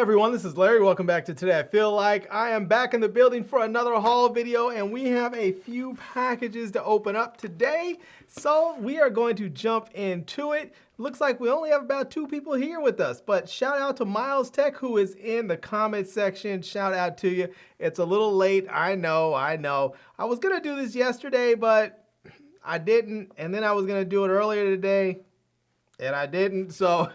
everyone, this is Larry. Welcome back to Today I Feel Like. I am back in the building for another haul video, and we have a few packages to open up today. So we are going to jump into it. Looks like we only have about 2 people here with us, but shout out to Miles Tech, who is in the comment section. Shout out to you. It's a little late, I know. I was gonna do this yesterday, but I didn't, and then I was gonna do it earlier today, and I didn't, so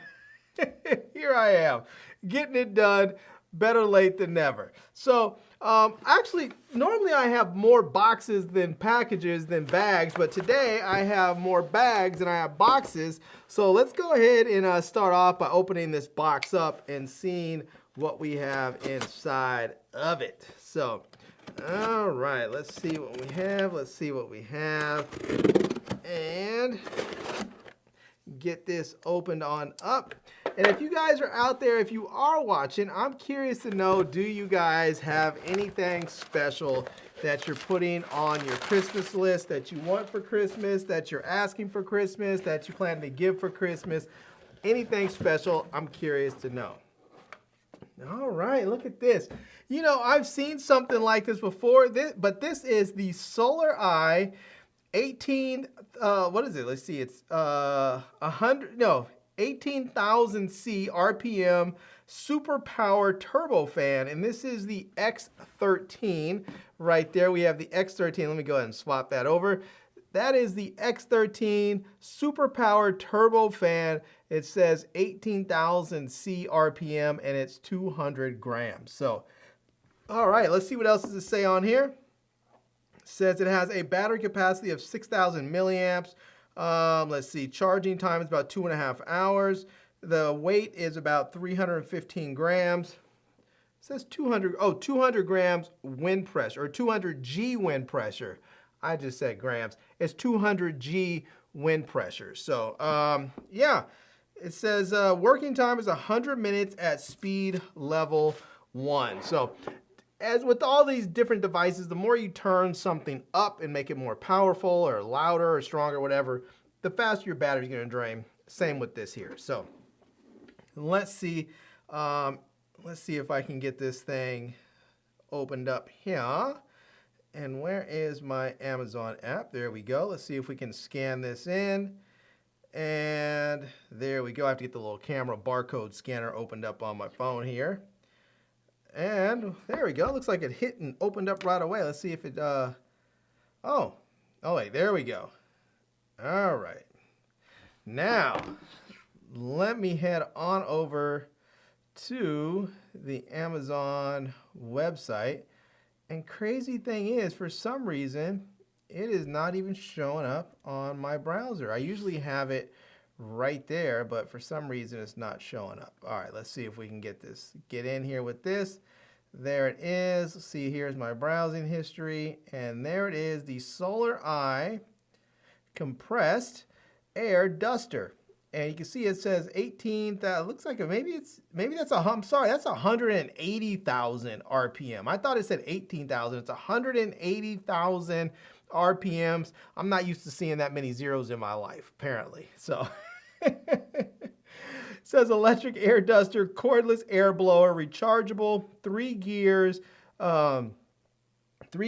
here I am, getting it done. Better late than never. So actually, normally I have more boxes than packages than bags, but today I have more bags than I have boxes. So let's go ahead and start off by opening this box up and seeing what we have inside of it. So, all right, let's see what we have. Let's see what we have. And get this opened on up. And if you guys are out there, if you are watching, I'm curious to know, do you guys have anything special that you're putting on your Christmas list that you want for Christmas, that you're asking for Christmas, that you plan to give for Christmas? Anything special? I'm curious to know. All right, look at this. You know, I've seen something like this before, but this is the Solar Eye 18, what is it? Let's see, it's 18,000C RPM super power turbo fan, and this is the X13 right there. We have the X13. Let me go ahead and swap that over. That is the X13 super power turbo fan. It says 18,000C RPM, and it's 200 grams. So, all right, let's see what else does it say on here. Says it has a battery capacity of 6,000 milliamps. Let's see, charging time is about 2.5 hours. The weight is about 315 grams. It says 200 grams wind pressure, or 200 G wind pressure. I just said grams. It's 200 G wind pressure. So, yeah, it says working time is 100 minutes at speed level 1. So, as with all these different devices, the more you turn something up and make it more powerful or louder or stronger, whatever, the faster your battery's going to drain. Same with this here. So let's see if I can get this thing opened up here. And where is my Amazon app? There we go. Let's see if we can scan this in. And there we go. I have to get the little camera barcode scanner opened up on my phone here. And there we go. Looks like it hit and opened up right away. Let's see if it, oh wait, there we go. All right. Now, let me head on over to the Amazon website. And crazy thing is, for some reason, it is not even showing up on my browser. I usually have it right there, but for some reason it's not showing up. All right, let's see if we can get in here with this. There it is. Let's see, here's my browsing history, and there it is, the Solar Eye compressed air duster. And you can see it says 18,000. Looks like maybe that's I'm sorry, that's 180,000 RPM. I thought it said 18,000. It's 180,000 RPMs. I'm not used to seeing that many zeros in my life, apparently. So it says electric air duster, cordless air blower, rechargeable, 3 gears, 3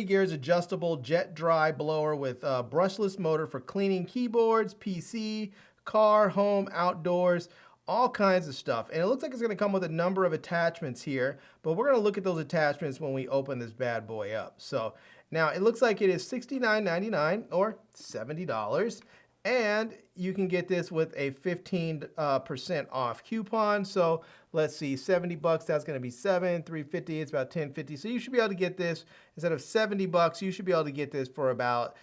gears adjustable jet dry blower with brushless motor for cleaning keyboards, PC, car, home, outdoors, all kinds of stuff. And it looks like it's going to come with a number of attachments here, but we're going to look at those attachments when we open this bad boy up. So now it looks like it is $69.99 or $70. And you can get this with a 15% off coupon. So let's see, 70 bucks, that's going to be $7, $3.50, it's about $10.50. So you should be able to get this, instead of 70 bucks, you should be able to get this for about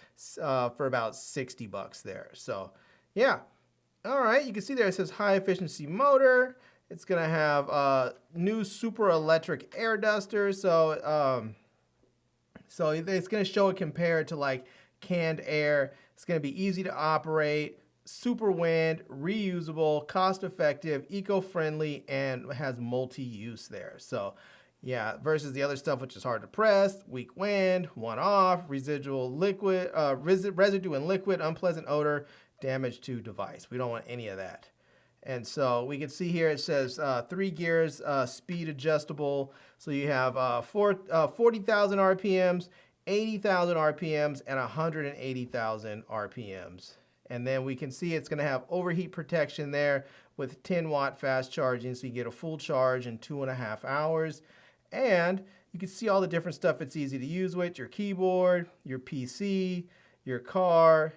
60 bucks there. So yeah. All right, you can see there it says high efficiency motor. It's going to have new super electric air duster. So it's going to show it compared to like canned air. It's going to be easy to operate, super wind, reusable, cost-effective, eco-friendly, and has multi-use there. So, yeah, versus the other stuff, which is hard to press, weak wind, one-off, residue in liquid, unpleasant odor, damage to device. We don't want any of that. And so we can see here it says 3 gears, speed adjustable. So you have 40,000 RPMs, 80,000 RPMs, and 180,000 RPMs. And then we can see it's going to have overheat protection there with 10-watt fast charging, so you get a full charge in 2.5 hours. And you can see all the different stuff it's easy to use with, your keyboard, your PC, your car.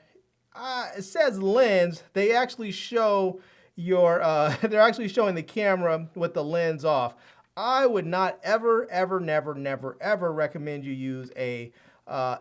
It says lens. They actually show your, they're actually showing the camera with the lens off. I would not ever, ever, never, never, ever recommend you use a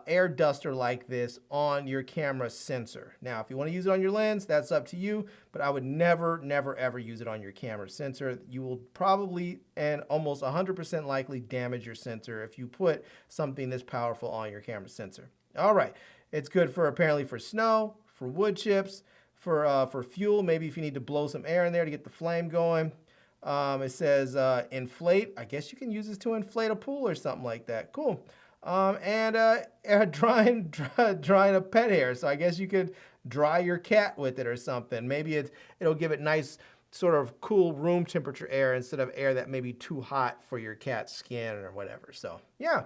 air duster like this on your camera sensor. Now, if you want to use it on your lens, that's up to you, but I would never, never, ever use it on your camera sensor. You will probably and almost 100% likely damage your sensor if you put something this powerful on your camera sensor. All right, it's good for apparently for snow, for wood chips, for fuel, maybe if you need to blow some air in there to get the flame going. It says inflate. I guess you can use this to inflate a pool or something like that. Cool. And drying a pet hair. So I guess you could dry your cat with it or something. Maybe it'll give it nice sort of cool room temperature air instead of air that may be too hot for your cat's skin or whatever. So yeah.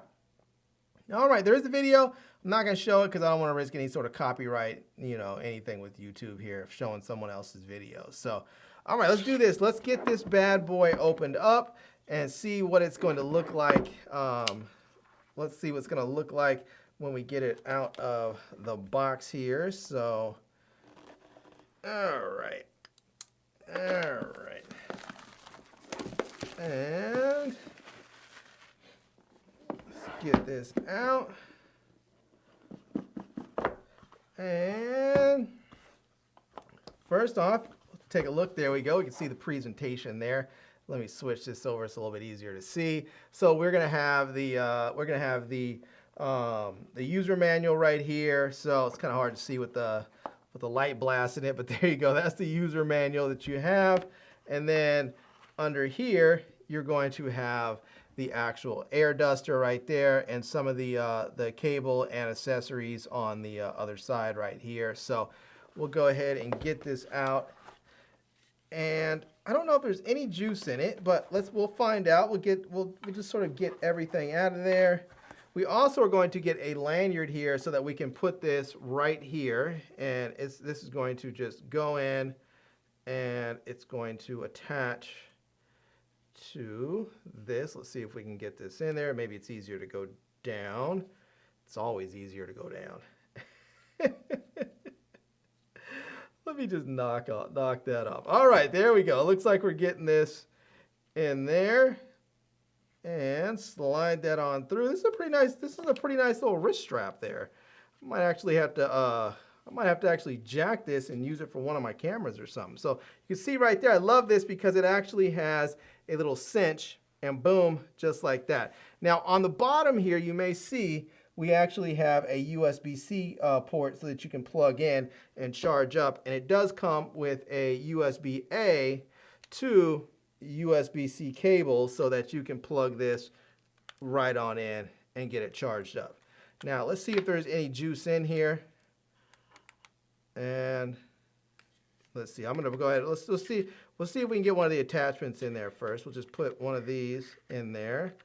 All right, there's the video. I'm not going to show it because I don't want to risk any sort of copyright, anything with YouTube here of showing someone else's video. So, all right, let's do this. Let's get this bad boy opened up and see what it's going to look like. Let's see what's going to look like when we get it out of the box here. So, all right. And let's get this out. And first off, take a look. There we go. We can see the presentation there. Let me switch this over. It's a little bit easier to see. So we're gonna have the user manual right here. So it's kind of hard to see with the light blasting it, but there you go. That's the user manual that you have. And then under here, you're going to have the actual air duster right there, and some of the cable and accessories on the other side right here. So we'll go ahead and get this out. And I don't know if there's any juice in it, but we'll find out. We'll just sort of get everything out of there. We also are going to get a lanyard here so that we can put this right here, and this is going to just go in, and it's going to attach to this. Let's see if we can get this in there. Maybe it's easier to go down. It's always easier to go down. Let me just knock that off. All right, there we go. Looks like we're getting this in there, and slide that on through. This is a pretty nice little wrist strap there. I might actually have to actually jack this and use it for one of my cameras or something. So you can see right there, I love this because it actually has a little cinch, and boom, just like that. Now on the bottom here, you may see we actually have a USB-C port so that you can plug in and charge up. And it does come with a USB-A to USB-C cable so that you can plug this right on in and get it charged up. Now let's see if there's any juice in here. And let's see, I'm gonna go ahead, let's see if we can get one of the attachments in there first. We'll just put one of these in there.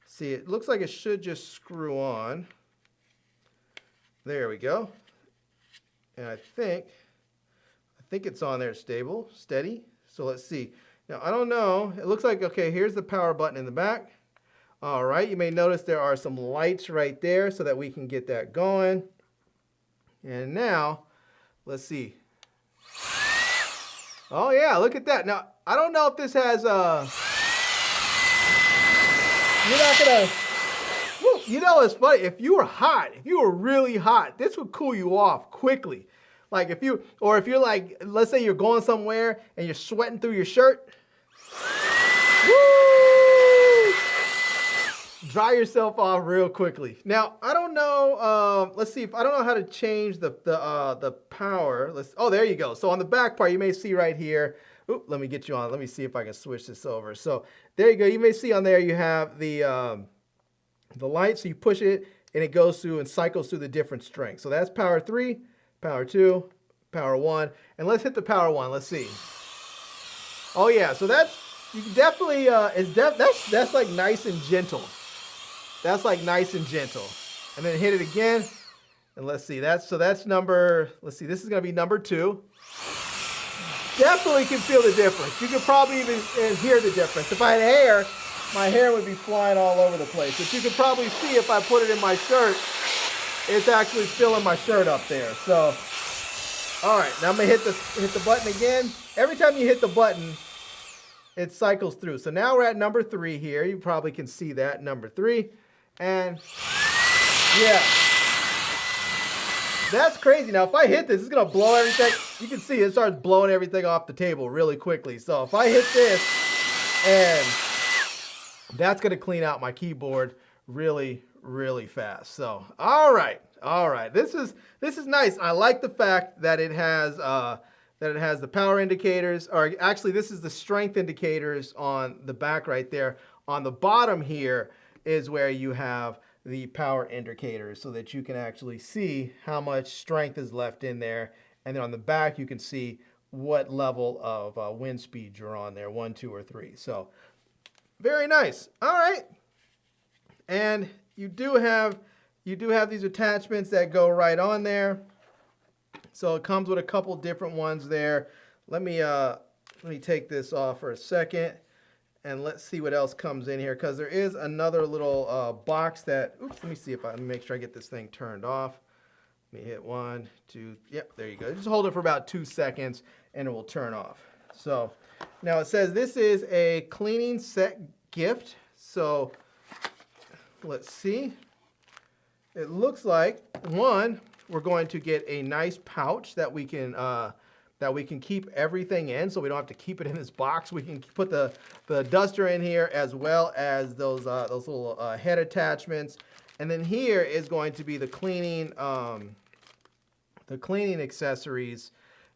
See, it looks like it should just screw on. There we go. And I think it's on there steady. So let's see. Now, I don't know. It looks like, okay, here's the power button in the back. All right, you may notice there are some lights right there so that we can get that going. And now, let's see. Oh yeah, look at that. Now, I don't know if this has it's funny. If you were really hot, this would cool you off quickly. Like if you're like, let's say you're going somewhere and you're sweating through your shirt. Woo! Dry yourself off real quickly. Now, I don't know, let's see, I don't know how to change the power. Oh, there you go. So on the back part, you may see right here, oop, let me get you on. Let me see if I can switch this over. So there you go. You may see on there you have the light. So you push it and it goes through and cycles through the different strengths. So that's power 3, power 2, power 1. And let's hit the power 1. Let's see. Oh yeah, so that's, you can definitely, that's like nice and gentle. That's like nice and gentle. And then hit it again. And let's see, that's number, let's see, this is gonna be number 2. Definitely can feel the difference. You can probably even hear the difference. If I had hair, my hair would be flying all over the place. But you can probably see if I put it in my shirt, it's actually filling my shirt up there. So, all right, now I'm gonna hit the button again. Every time you hit the button, it cycles through. So now we're at number 3 here. You probably can see that, number 3. And yeah, that's crazy. Now, if I hit this, it's gonna blow everything. You can see it starts blowing everything off the table really quickly. So if I hit this, and that's gonna clean out my keyboard really, really fast. So, all right. This is nice. I like the fact that it has the power indicators, or actually this is the strength indicators on the back right there. On the bottom here is where you have the power indicators so that you can actually see how much strength is left in there. And then on the back, you can see what level of wind speed you're on there, 1, 2, or 3. So very nice. All right. And you do have these attachments that go right on there. So it comes with a couple different ones there. Let me take this off for a second. And let's see what else comes in here, because there is another little box that, oops, let me see if let me make sure I get this thing turned off. Let me hit 1, 2, yep, there you go. Just hold it for about 2 seconds and it will turn off. So now it says this is a cleaning set gift. So let's see. It looks like, one, we're going to get a nice pouch that we can keep everything in, so we don't have to keep it in this box. We can put the duster in here, as well as those little head attachments. And then here is going to be the cleaning accessories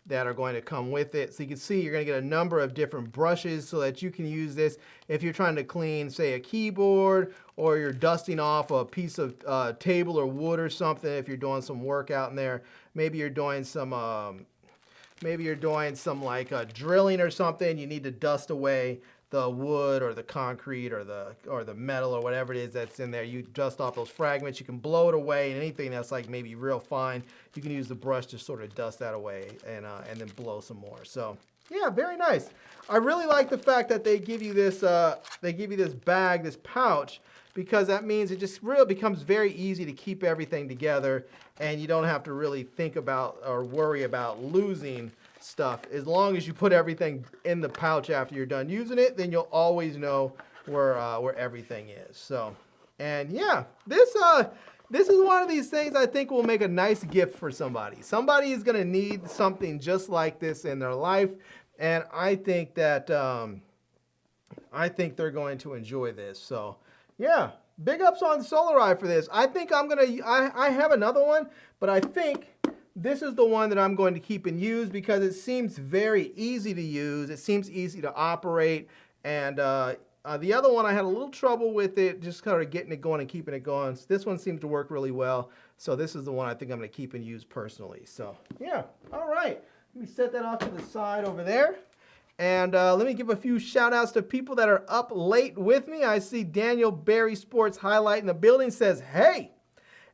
that are going to come with it. So you can see you're going to get a number of different brushes so that you can use this if you're trying to clean, say, a keyboard, or you're dusting off a piece of table or wood or something. If you're doing some work out in there, maybe you're doing some like drilling or something. You need to dust away the wood or the concrete or the metal or whatever it is that's in there. You dust off those fragments. You can blow it away, and anything that's like maybe real fine, you can use the brush to sort of dust that away and then blow some more. So yeah, very nice. I really like the fact that they give you this bag, this pouch, because that means it just really becomes very easy to keep everything together, and you don't have to really think about or worry about losing stuff. As long as you put everything in the pouch after you're done using it, then you'll always know where everything is. So, and yeah, this is one of these things I think will make a nice gift for somebody. Somebody is going to need something just like this in their life, and I think that they're going to enjoy this. So, yeah, big ups on Solari for this. I think I have another one, but I think this is the one that I'm going to keep and use because it seems very easy to use. It seems easy to operate. And the other one, I had a little trouble with it, just kind of getting it going and keeping it going. So this one seems to work really well. So this is the one I think I'm going to keep and use personally. So yeah, all right. Let me set that off to the side over there. And let me give a few shout outs to people that are up late with me. I see Daniel Barry Sports Highlight in the building, says, hey.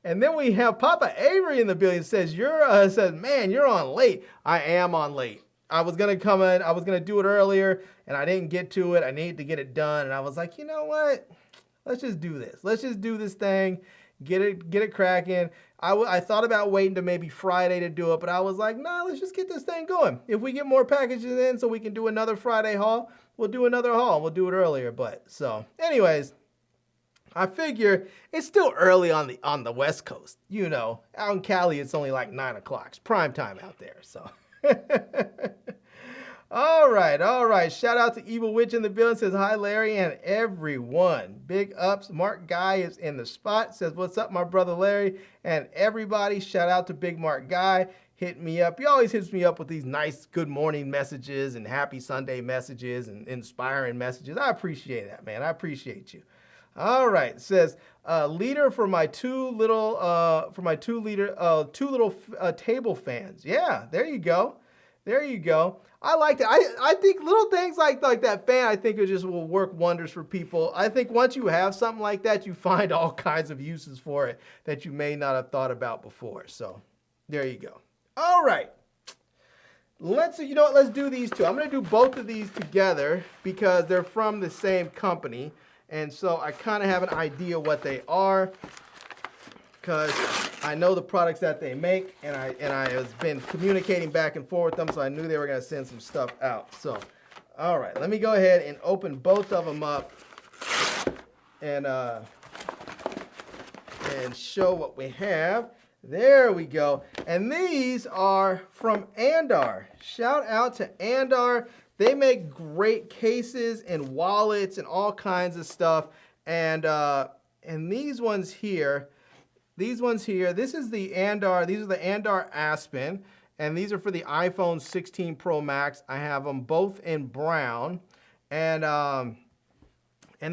And then we have Papa Avery in the building, says, man, you're on late. I am on late. I was going to come in, I was going to do it earlier, and I didn't get to it. I needed to get it done. And I was like, you know what? Let's just do this. Let's just do this thing, get it cracking. I thought about waiting to maybe Friday to do it, but I was like, nah, let's just get this thing going. If we get more packages in so we can do another Friday haul, we'll do another haul. We'll do it earlier. But so anyways, I figure it's still early on the West Coast. You know, out in Cali, it's only like 9 o'clock. It's prime time out there. So all right. Shout out to Evil Witch in the building, says hi Larry and everyone. Big ups. Mark Guy is in the spot, says what's up my brother Larry and everybody. Shout out to Big Mark Guy. Hit me up. He always hits me up with these nice good morning messages and happy Sunday messages and inspiring messages. I appreciate that, man. I appreciate you. All right, it says leader for my two little table fans. Yeah, there you go. There you go. I liked it. I think little things like that fan, I think it just will work wonders for people. I think once you have something like that, you find all kinds of uses for it that you may not have thought about before. So there you go. All right. You know what, let's do these two. I'm going to do both of these together because they're from the same company. And so I kind of have an idea what they are because I know the products that they make, and I have been communicating back and forth with them, so I knew they were going to send some stuff out. So, all right, let me go ahead and open both of them up and show what we have. There we go. And these are from Andar. Shout out to Andar. They make great cases and wallets and all kinds of stuff. And these ones here, this is the Andar. These are the Andar Aspen. And these are for the iPhone 16 Pro Max. I have them both in brown. And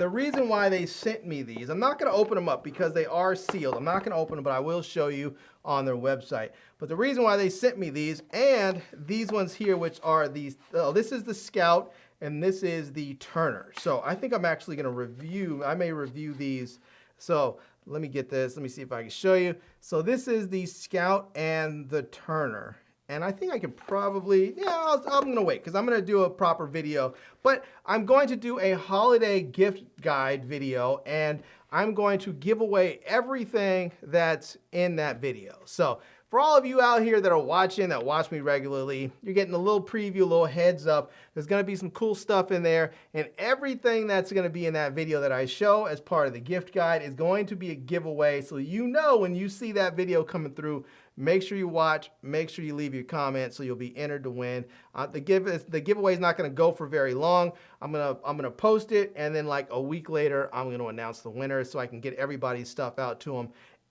the reason why they sent me these, I'm not going to open them up because they are sealed. I'm not going to open them, but I will show you on their website. But the reason why they sent me these, and these ones here, which are these, this is the Scout, and this is the Turner. So I think I'm actually going to review, I may review these. So let me get this. Let me see if I can show you. So this is the Scout and the Turner. And I think I can probably, I'm going to wait because I'm going to do a proper video. But I'm going to do a holiday gift guide video, and I'm going to give away everything that's in that video. So for all of you out here that are watching, that watch me regularly, you're getting a little preview, a little heads up. There's going to be some cool stuff in there, and everything that's going to be in that video that I show as part of the gift guide is going to be a giveaway. So you know when you see that video coming through, make sure you watch, make sure you leave your comment so you'll be entered to win. The giveaway is not going to go for very long. I'm gonna post it, and then like a week later, I'm going to announce the winner so I can get everybody's stuff out to them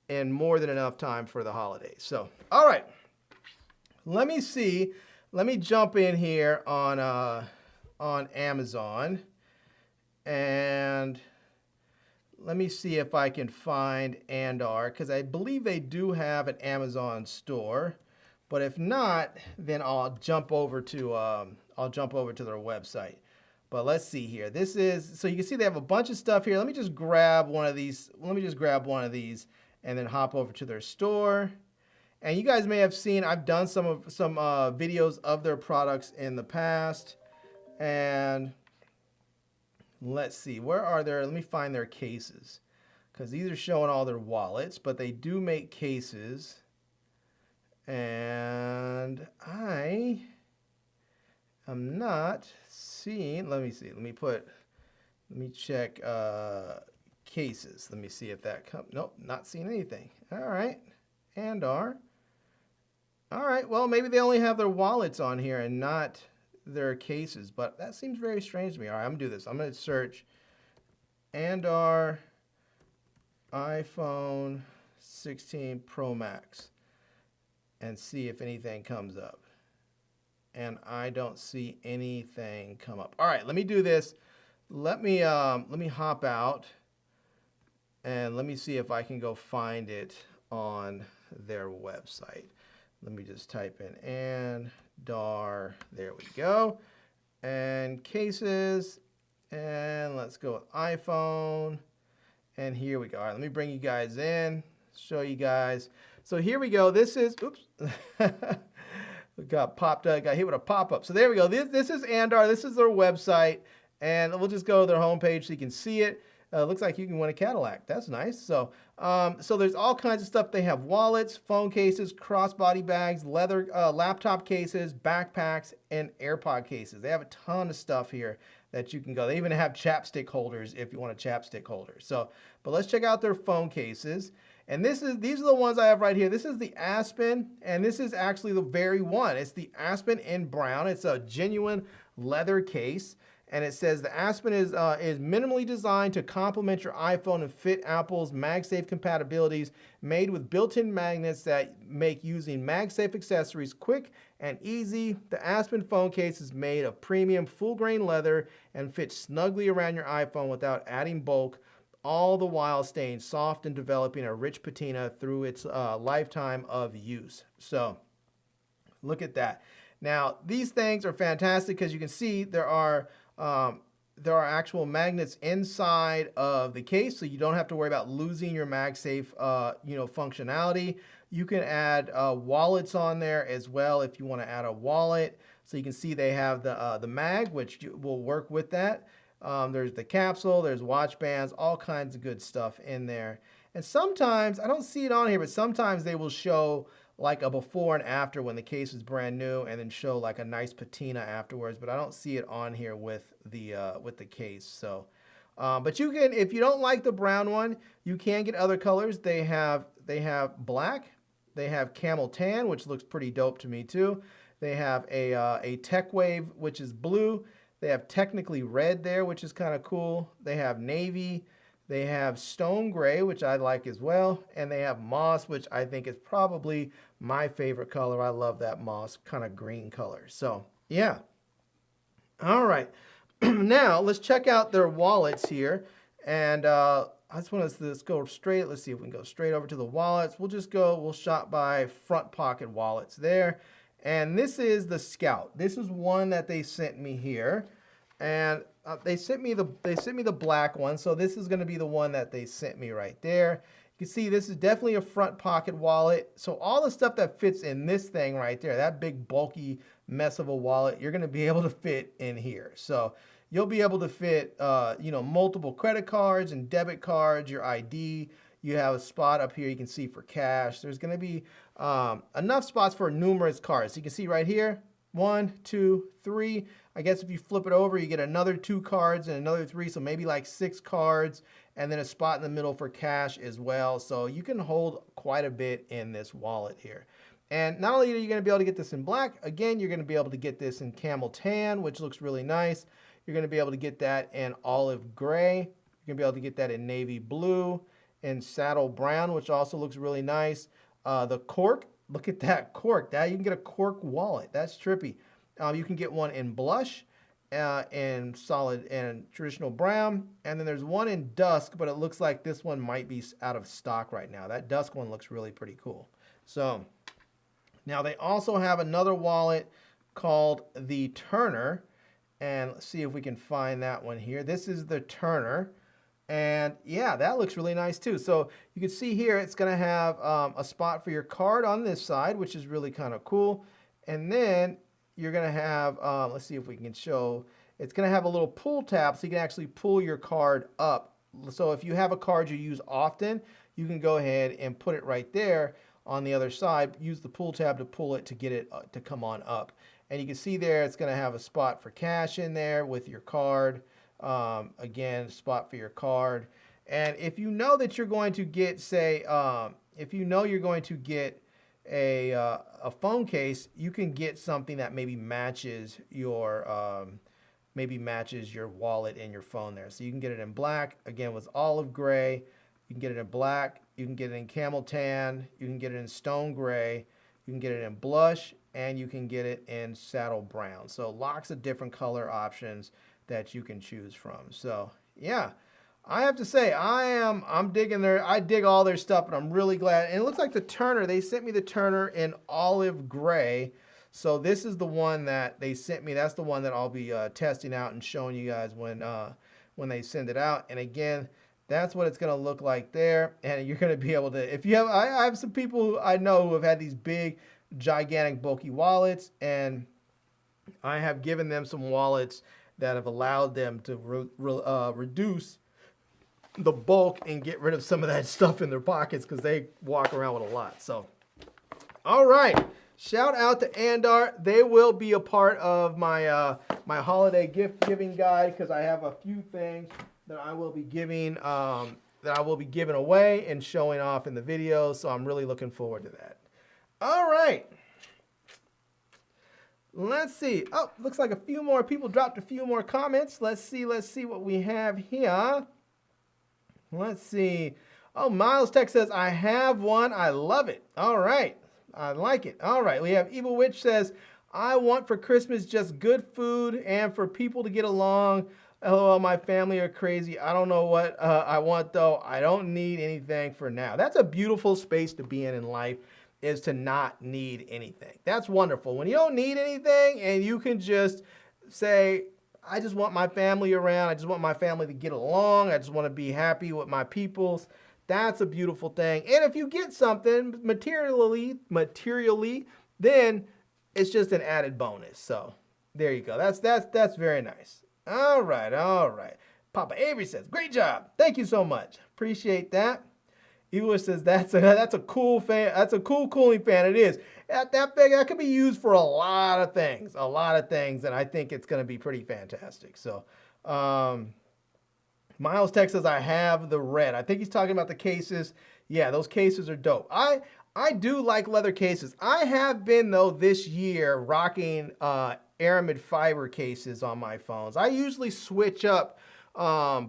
in more than enough time for the holidays. So, all right, let me see. Let me jump in here on Amazon, and let me see if I can find Andar, because I believe they do have an Amazon store. But if not, then I'll jump over to their website. But let's see here. This is, so you can see they have a bunch of stuff here. Let me just grab one of these. And then hop over to their store. And you guys may have seen, I've done some videos of their products in the past. And let's see, where are their, let me find their cases. Because these are showing all their wallets, but they do make cases. And I am not seeing, let me see, let me check cases. Let me see if that comes. Nope, not seeing anything. All right, Andar. All right, well, maybe they only have their wallets on here and not their cases, but that seems very strange to me. All right, I'm gonna do this. I'm gonna search Andar iPhone 16 Pro Max and see if anything comes up. And I don't see anything come up. All right, let me do this. Let me hop out. And let me see if I can go find it on their website. Let me just type in Andar. There we go. And cases. And let's go with iPhone. And here we go. All right, let me bring you guys in, show you guys. So here we go. This is, oops. got hit with a pop-up. So there we go. This is Andar. This is their website. And we'll just go to their homepage so you can see it. Looks like you can win a Cadillac. That's nice. So, so there's all kinds of stuff. They have wallets, phone cases, crossbody bags, leather laptop cases, backpacks, and AirPod cases. They have a ton of stuff here that you can go. They even have chapstick holders if you want a chapstick holder. So, but let's check out their phone cases. And these are the ones I have right here. This is the Aspen, and this is actually the very one. It's the Aspen in brown. It's a genuine leather case. And it says the Aspen is minimally designed to complement your iPhone and fit Apple's MagSafe compatibilities, made with built-in magnets that make using MagSafe accessories quick and easy. The Aspen phone case is made of premium full-grain leather and fits snugly around your iPhone without adding bulk, all the while staying soft and developing a rich patina through its lifetime of use. So look at that. Now, these things are fantastic because you can see there are actual magnets inside of the case, so you don't have to worry about losing your MagSafe, functionality. You can add wallets on there as well if you want to add a wallet. So you can see they have the mag, which will work with that. There's the capsule, there's watch bands, all kinds of good stuff in there. And sometimes, I don't see it on here, but sometimes they will show like a before and after when the case is brand new, and then show like a nice patina afterwards, but I don't see it on here with the case. So, but you can, if you don't like the brown one, you can get other colors. They have black, they have camel tan, which looks pretty dope to me too. They have a tech wave, which is blue. They have technically red there, which is kind of cool. They have navy. They have stone gray, which I like as well. And they have moss, which I think is probably my favorite color. I love that moss kind of green color. So, yeah. All right. Now, let's check out their wallets here. And I just want to let's go straight. Let's see if we can go straight over to the wallets. We'll shop by front pocket wallets there. And this is the Scout. This is one that they sent me here. And they sent me the black one, so this is going to be the one that they sent me right there. You can see this is definitely a front pocket wallet. So all the stuff that fits in this thing right there, that big bulky mess of a wallet, you're going to be able to fit in here. So you'll be able to fit multiple credit cards and debit cards, your ID. You have a spot up here you can see for cash. There's going to be enough spots for numerous cards. So you can see right here, 1, 2, 3. I guess if you flip it over, you get another 2 cards and another 3, so maybe like 6 cards, and then a spot in the middle for cash as well. So you can hold quite a bit in this wallet here. And not only are you going to be able to get this in black, again, you're going to be able to get this in camel tan, which looks really nice. You're going to be able to get that in olive gray. You're going to be able to get that in navy blue, and saddle brown, which also looks really nice. The cork, look at that cork. Now you can get a cork wallet. That's trippy. You can get one in blush, in solid and traditional brown, and then there's one in dusk, but it looks like this one might be out of stock right now. That dusk one looks really pretty cool. So now they also have another wallet called the Turner, and let's see if we can find that one here. This is the Turner. And yeah, that looks really nice too. So you can see here, it's going to have a spot for your card on this side, which is really kind of cool. And then you're going to have, let's see if we can show, it's going to have a little pull tab so you can actually pull your card up. So if you have a card you use often, you can go ahead and put it right there on the other side. Use the pull tab to pull it to get it to come on up. And you can see there, it's going to have a spot for cash in there with your card. Again, spot for your card. And if you know that you're going to get, say, if you know you're going to get a phone case, you can get something that maybe matches your wallet and your phone there. So you can get it in black, again with olive gray. You can get it in black. You can get it in camel tan. You can get it in stone gray. You can get it in blush, and you can get it in saddle brown. So lots of different color options that you can choose from. So yeah, I have to say I'm digging I dig all their stuff, and I'm really glad. And it looks like the Turner, they sent me the Turner in olive gray. So this is the one that they sent me. That's the one that I'll be testing out and showing you guys when they send it out. And again, that's what it's going to look like there. And you're going to be able to, if you have, I have some people who I know who have had these big, gigantic, bulky wallets, and I have given them some wallets that have allowed them to reduce the bulk and get rid of some of that stuff in their pockets because they walk around with a lot. So, all right. Shout out to Andar. They will be a part of my my holiday gift giving guide because I have a few things that I will be giving away and showing off in the video. So I'm really looking forward to that. All right. Let's see. Oh, looks like a few more people dropped a few more comments. Let's see what we have here. Let's see. Oh, Miles Tech says, I have one. I love it. All right. I like it. All right. We have Evil Witch says, I want for Christmas just good food and for people to get along. LOL, my family are crazy. I don't know what I want, though. I don't need anything for now. That's a beautiful space to be in life. is to not need anything. That's wonderful. When you don't need anything and you can just say, I just want my family around. I just want my family to get along. I just want to be happy with my peoples. That's a beautiful thing. And if you get something materially, then it's just an added bonus. So there you go. That's very nice. All right. Papa Avery says, great job. Thank you so much. Appreciate that. Ewa says that's a cool fan. That's a cool cooling fan. It is. That could be used for a lot of things, and I think it's going to be pretty fantastic. So, Miles Tech says I have the red. I think he's talking about the cases. Yeah, those cases are dope. I do like leather cases. I have been though this year rocking aramid fiber cases on my phones. I usually switch up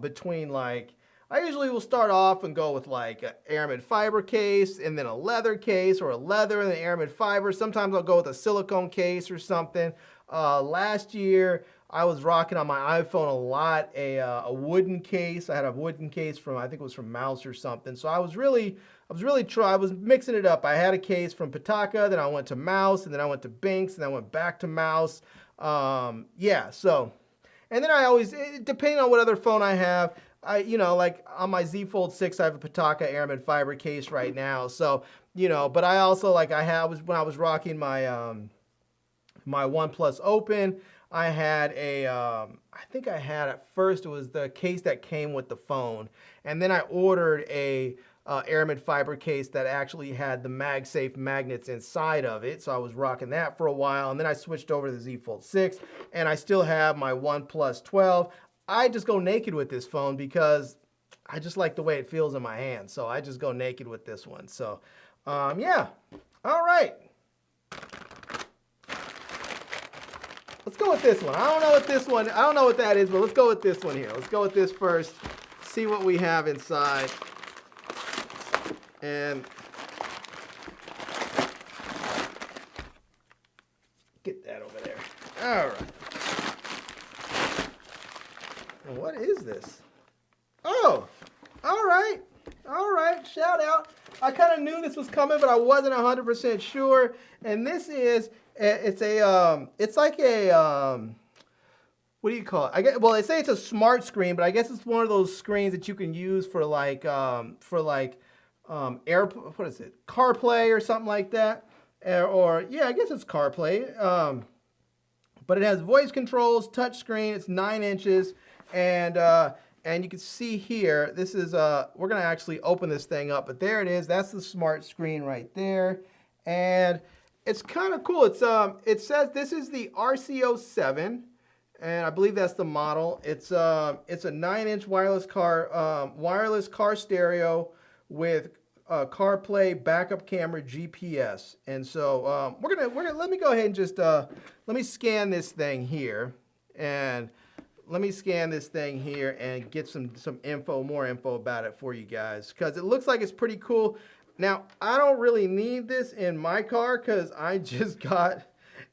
between like. I usually will start off and go with like an aramid fiber case and then a leather case, or a leather and an aramid fiber. Sometimes I'll go with a silicone case or something. Last year I was rocking on my iPhone a lot a wooden case. I had a wooden case from, I think it was from Mouse or something. So I was mixing it up. I had a case from Pitaka, then I went to Mouse, and then I went to Binks, and I went back to Mouse. Yeah, so, and then I always, depending on what other phone I have, like on my Z Fold 6, I have a Pitaka aramid fiber case right now. So, but I also when I was rocking my my OnePlus Open, I had I think I had at first, it was the case that came with the phone, and then I ordered a aramid fiber case that actually had the MagSafe magnets inside of it. So I was rocking that for a while, and then I switched over to the Z Fold 6, and I still have my OnePlus 12. I just go naked with this phone because I just like the way it feels in my hand. So I just go naked with this one. So, yeah. All right. Let's go with this one. I don't know what that is, but let's go with this one here. Let's go with this first. See what we have inside. And get that over there. All right. What is this? Oh, all right. Shout out. I kind of knew this was coming, but I wasn't 100% sure. And this is, it's like a, what do you call it? Well, they say it's a smart screen, but I guess it's one of those screens that you can use for like CarPlay or something like that. Or yeah, I guess it's CarPlay. But it has voice controls, touch screen. It's 9 inches. And you can see here, this is, we're going to actually open this thing up, but there it is. That's the smart screen right there. And it's kind of cool. It's, it says this is the RCO7, and I believe that's the model. It's a 9-inch wireless car stereo with CarPlay, backup camera, GPS. And so we're gonna let me go ahead and just let me scan this thing here, and get some more info about it for you guys, because it looks like it's pretty cool. Now, I don't really need this in my car because I just got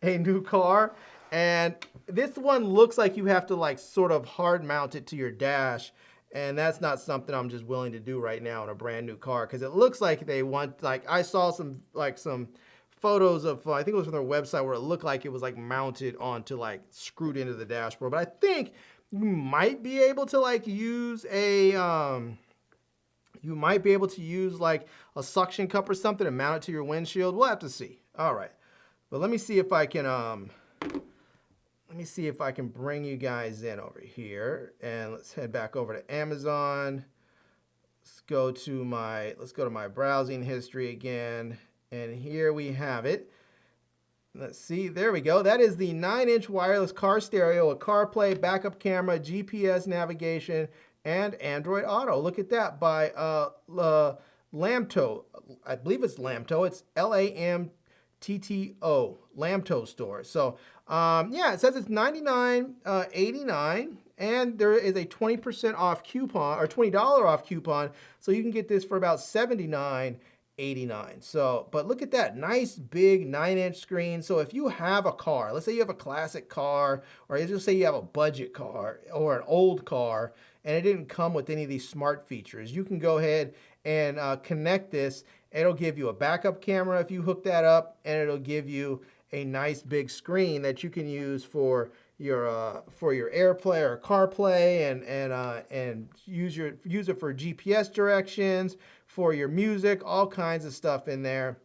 a new car, and this one looks like you have to like sort of hard mount it to your dash, and that's not something I'm just willing to do right now in a brand new car, because it looks like they want, like I saw some photos of, I think it was from their website, where it looked like it was like mounted onto, like screwed into the dashboard. But I think you might be able to like use like a suction cup or something and mount it to your windshield. We'll have to see. All right, but let me see if I can bring you guys in over here, and let's head back over to Amazon. Let's go to my browsing history again. And here we have it. Let's see, there we go. That is the 9-inch wireless car stereo with CarPlay, backup camera, GPS navigation, and Android Auto. Look at that, by Lamto. I believe it's Lamto. It's Lamtto, Lamto store. So yeah, it says it's $99.89, and there is a 20% off coupon, or $20 off coupon, so you can get this for about $79.89. So, but look at that nice big 9-inch screen. So if you have a car, let's say you have a classic car, or let's just say you have a budget car or an old car, and it didn't come with any of these smart features, you can go ahead and connect this, it'll give you a backup camera if you hook that up, and it'll give you a nice big screen that you can use for your AirPlay or CarPlay, and use it for GPS directions, for your music, all kinds of stuff in there,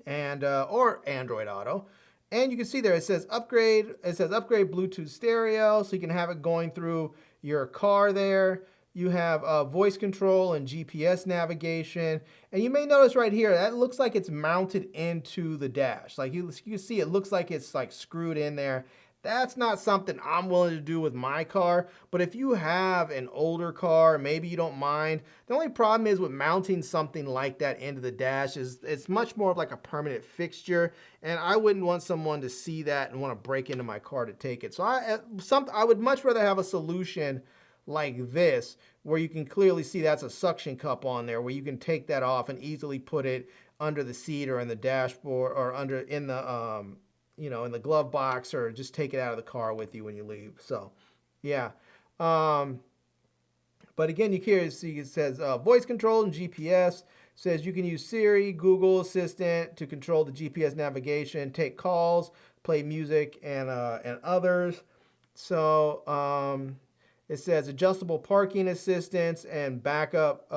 and or Android Auto. And you can see there it says upgrade. It says upgrade Bluetooth stereo, so you can have it going through your car there. You have voice control and GPS navigation. And you may notice right here, that looks like it's mounted into the dash. Like you can see, it looks like it's like screwed in there. That's not something I'm willing to do with my car. But if you have an older car, maybe you don't mind. The only problem is with mounting something like that into the dash is it's much more of like a permanent fixture. And I wouldn't want someone to see that and want to break into my car to take it. So I would much rather have a solution like this, where you can clearly see that's a suction cup on there, where you can take that off and easily put it under the seat or in the dashboard or under in the in the glove box, or just take it out of the car with you when you leave. So yeah, but again, you can see it says voice control and GPS. Says you can use Siri, Google Assistant to control the GPS navigation, take calls, play music, and others. So it says adjustable parking assistance and backup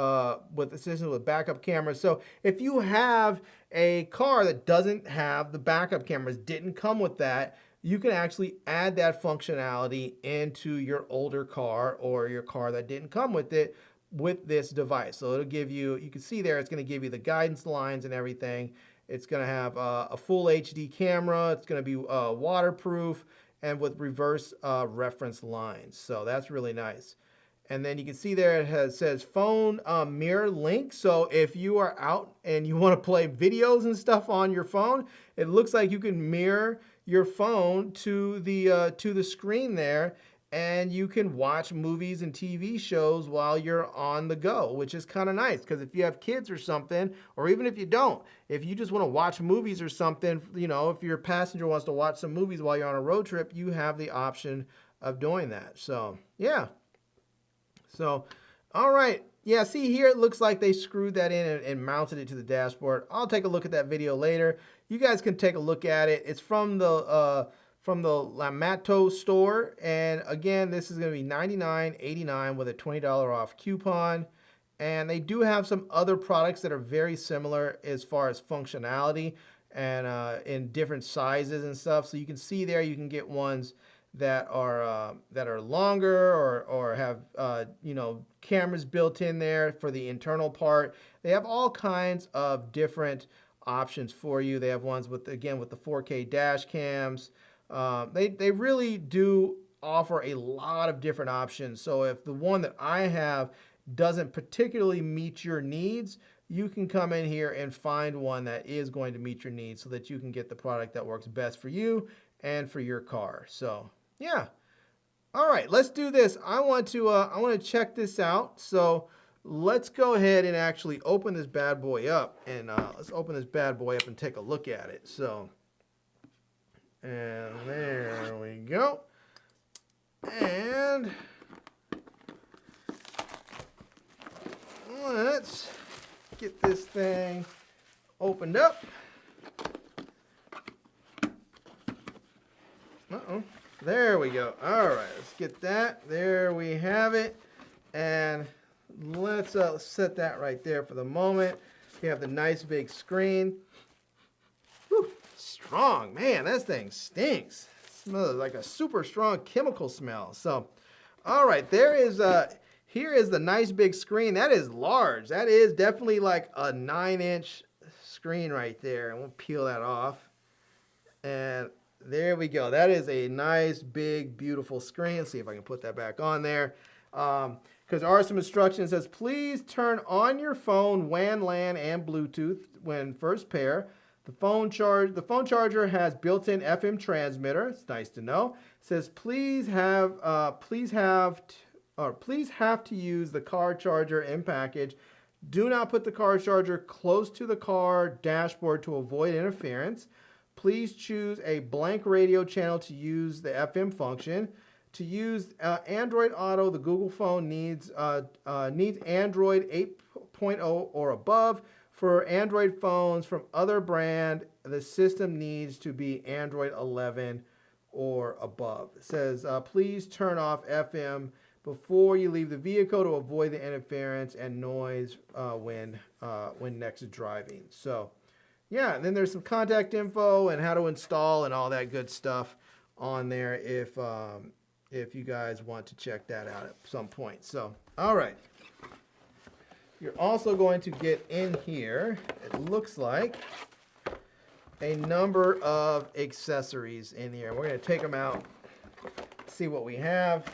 with assistance with backup cameras. So if you have a car that doesn't have the backup cameras, didn't come with that, you can actually add that functionality into your older car or your car that didn't come with it with this device. So it'll give you, you can see there, it's going to give you the guidance lines and everything. It's going to have a full HD camera. It's going to be waterproof, and with reverse reference lines. So that's really nice. And then you can see there it says phone mirror link. So if you are out and you want to play videos and stuff on your phone, it looks like you can mirror your phone to the screen there, and you can watch movies and TV shows while you're on the go, which is kind of nice, because if you have kids or something, or even if you don't, if you just want to watch movies or something, if your passenger wants to watch some movies while you're on a road trip, you have the option of doing that. So yeah. So, all right. Yeah, see here, it looks like they screwed that in and mounted it to the dashboard. I'll take a look at that video later. You guys can take a look at it. It's from the Lamato store, and again, this is going to be $99.89 with a $20 off coupon. And they do have some other products that are very similar as far as functionality and in different sizes and stuff. So you can see there, you can get ones that are longer or have cameras built in there for the internal part. They have all kinds of different options for you. They have ones with the 4K dash cams. They really do offer a lot of different options. So if the one that I have doesn't particularly meet your needs, you can come in here and find one that is going to meet your needs, so that you can get the product that works best for you and for your car. So yeah. All right, let's do this. I want to check this out. So let's go ahead and actually open this bad boy up, and let's open this bad boy up and take a look at it. So, and there we go. And let's get this thing opened up. Uh-oh. There we go. All right, let's get that. There we have it. And let's set that right there for the moment. We have the nice big screen. Whew, strong. Man, this thing stinks. It smells like a super strong chemical smell. So, all right, here is the nice big screen. That is large. That is definitely like a 9-inch screen right there. And we'll peel that off. And there we go. That is a nice, big, beautiful screen. Let's see if I can put that back on there. Because there are some instructions. It says, please turn on your phone WAN, LAN, and Bluetooth when first pair. The phone charger has built-in FM transmitter. It's nice to know. It says, please have to use the car charger in package. Do not put the car charger close to the car dashboard to avoid interference. Please choose a blank radio channel to use the FM function. To use Android Auto, the Google phone needs Android 6.0 or above. For Android phones from other brand, the system needs to be Android 11 or above. It says, please turn off FM before you leave the vehicle to avoid the interference and noise when next driving. So, yeah, and then there's some contact info and how to install and all that good stuff on there if you guys want to check that out at some point. So, all right. You're also going to get in here, it looks like, a number of accessories in here. We're going to take them out, see what we have.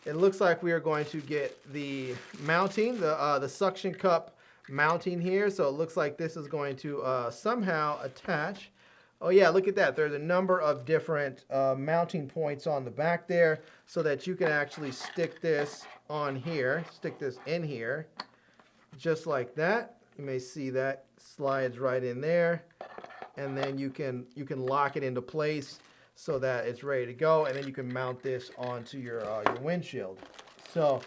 It looks like we are going to get the mounting, the suction cup mounting here. So it looks like this is going to somehow attach. Oh yeah, look at that. There's a number of different mounting points on the back there so that you can actually stick this on here, stick this in here, just like that. You may see that slides right in there. And then you can lock it into place so that it's ready to go, and then you can mount this onto your windshield. So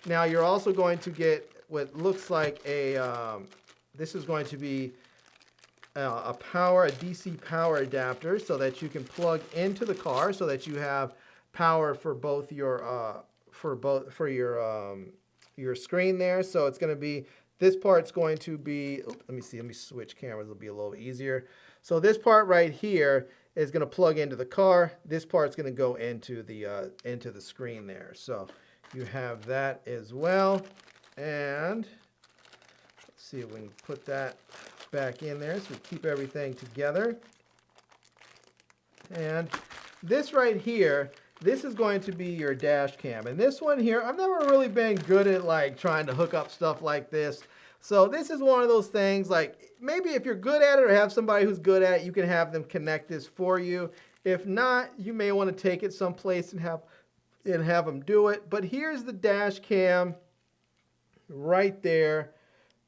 now you're also going to get what looks like a this is going to be a DC power adapter so that you can plug into the car so that you have power for both your your screen there. So it's going to be, this part's going to be, let me switch cameras, it'll be a little easier. So this part right here is going to plug into the car. This part's going to go into the screen there. So you have that as well. And let's see if we can put that back in there so we keep everything together. And this right here, this is going to be your dash cam. And this one here, I've never really been good at like trying to hook up stuff like this. So this is one of those things, like maybe if you're good at it or have somebody who's good at it, you can have them connect this for you. If not, you may want to take it someplace and have them do it. But here's the dash cam right there.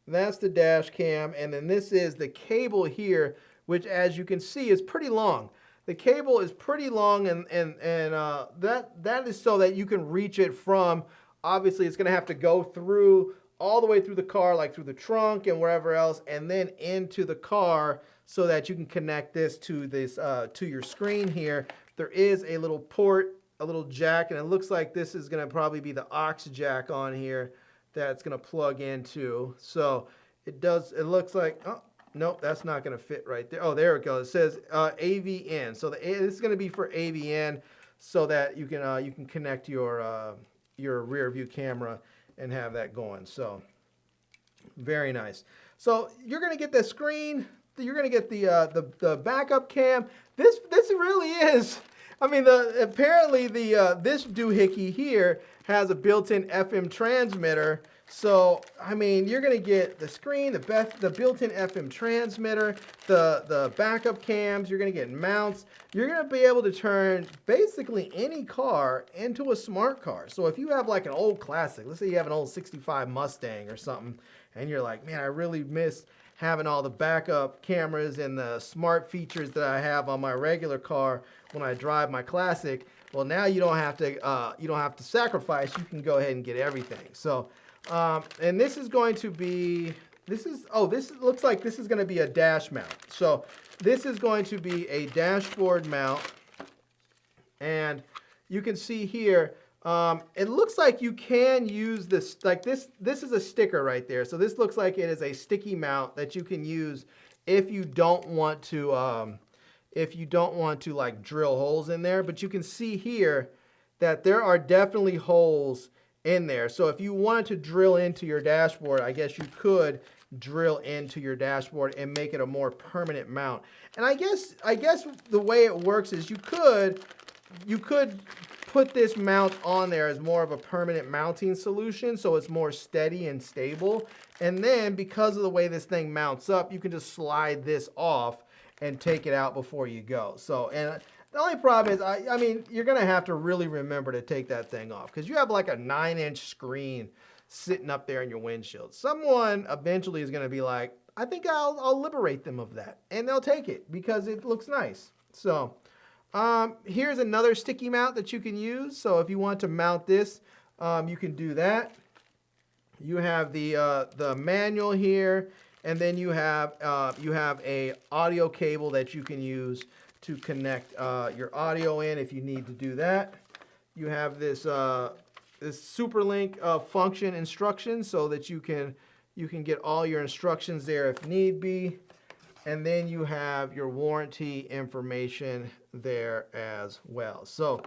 That's the dash cam. And then this is the cable here, which as you can see is pretty long. The cable is pretty long, and that is so that you can reach it from, obviously it's going to have to go through all the way through the car, like through the trunk and wherever else, and then into the car so that you can connect this to your screen here. There is a little port, a little jack, and it looks like this is going to probably be the aux jack on here that's going to plug into. So it looks like, oh, nope, that's not going to fit right there. Oh, there it goes. It says AVN. So this is going to be for AVN so that you can connect your rear view camera and have that going. So very nice. So you're going to get the screen. You're going to get the backup cam. This really is. I mean, apparently this doohickey here has a built-in FM transmitter. So I mean, you're going to get the screen, the built-in FM transmitter, the backup cams. You're going to get mounts. You're going to be able to turn basically any car into a smart car. So if you have like an old classic, let's say you have an old 65 Mustang or something, and you're like, man, I really miss having all the backup cameras and the smart features that I have on my regular car when I drive my classic. Well, now you don't have to sacrifice. You can go ahead and get everything. So, and this is going to be, this looks like this is going to be a dash mount. So this is going to be a dashboard mount, and you can see here, it looks like you can use this, like this is a sticker right there. So this looks like it is a sticky mount that you can use if you don't want to like drill holes in there. But you can see here that there are definitely holes in there. So if you wanted to drill into your dashboard, I guess you could drill into your dashboard and make it a more permanent mount. And I guess the way it works is you could put this mount on there as more of a permanent mounting solution so it's more steady and stable. And then because of the way this thing mounts up, you can just slide this off and take it out before you go. So, and the only problem is, I mean, you're going to have to really remember to take that thing off because you have like a 9-inch screen sitting up there in your windshield. Someone eventually is going to be like, I think I'll liberate them of that. And they'll take it because it looks nice. So here's another sticky mount that you can use. So if you want to mount this, you can do that. you have the manual here, and then you have a audio cable that you can use to connect your audio in if you need to do that. You have this this SuperLink function instructions so that you can get all your instructions there if need be. And then you have your warranty information there as well. So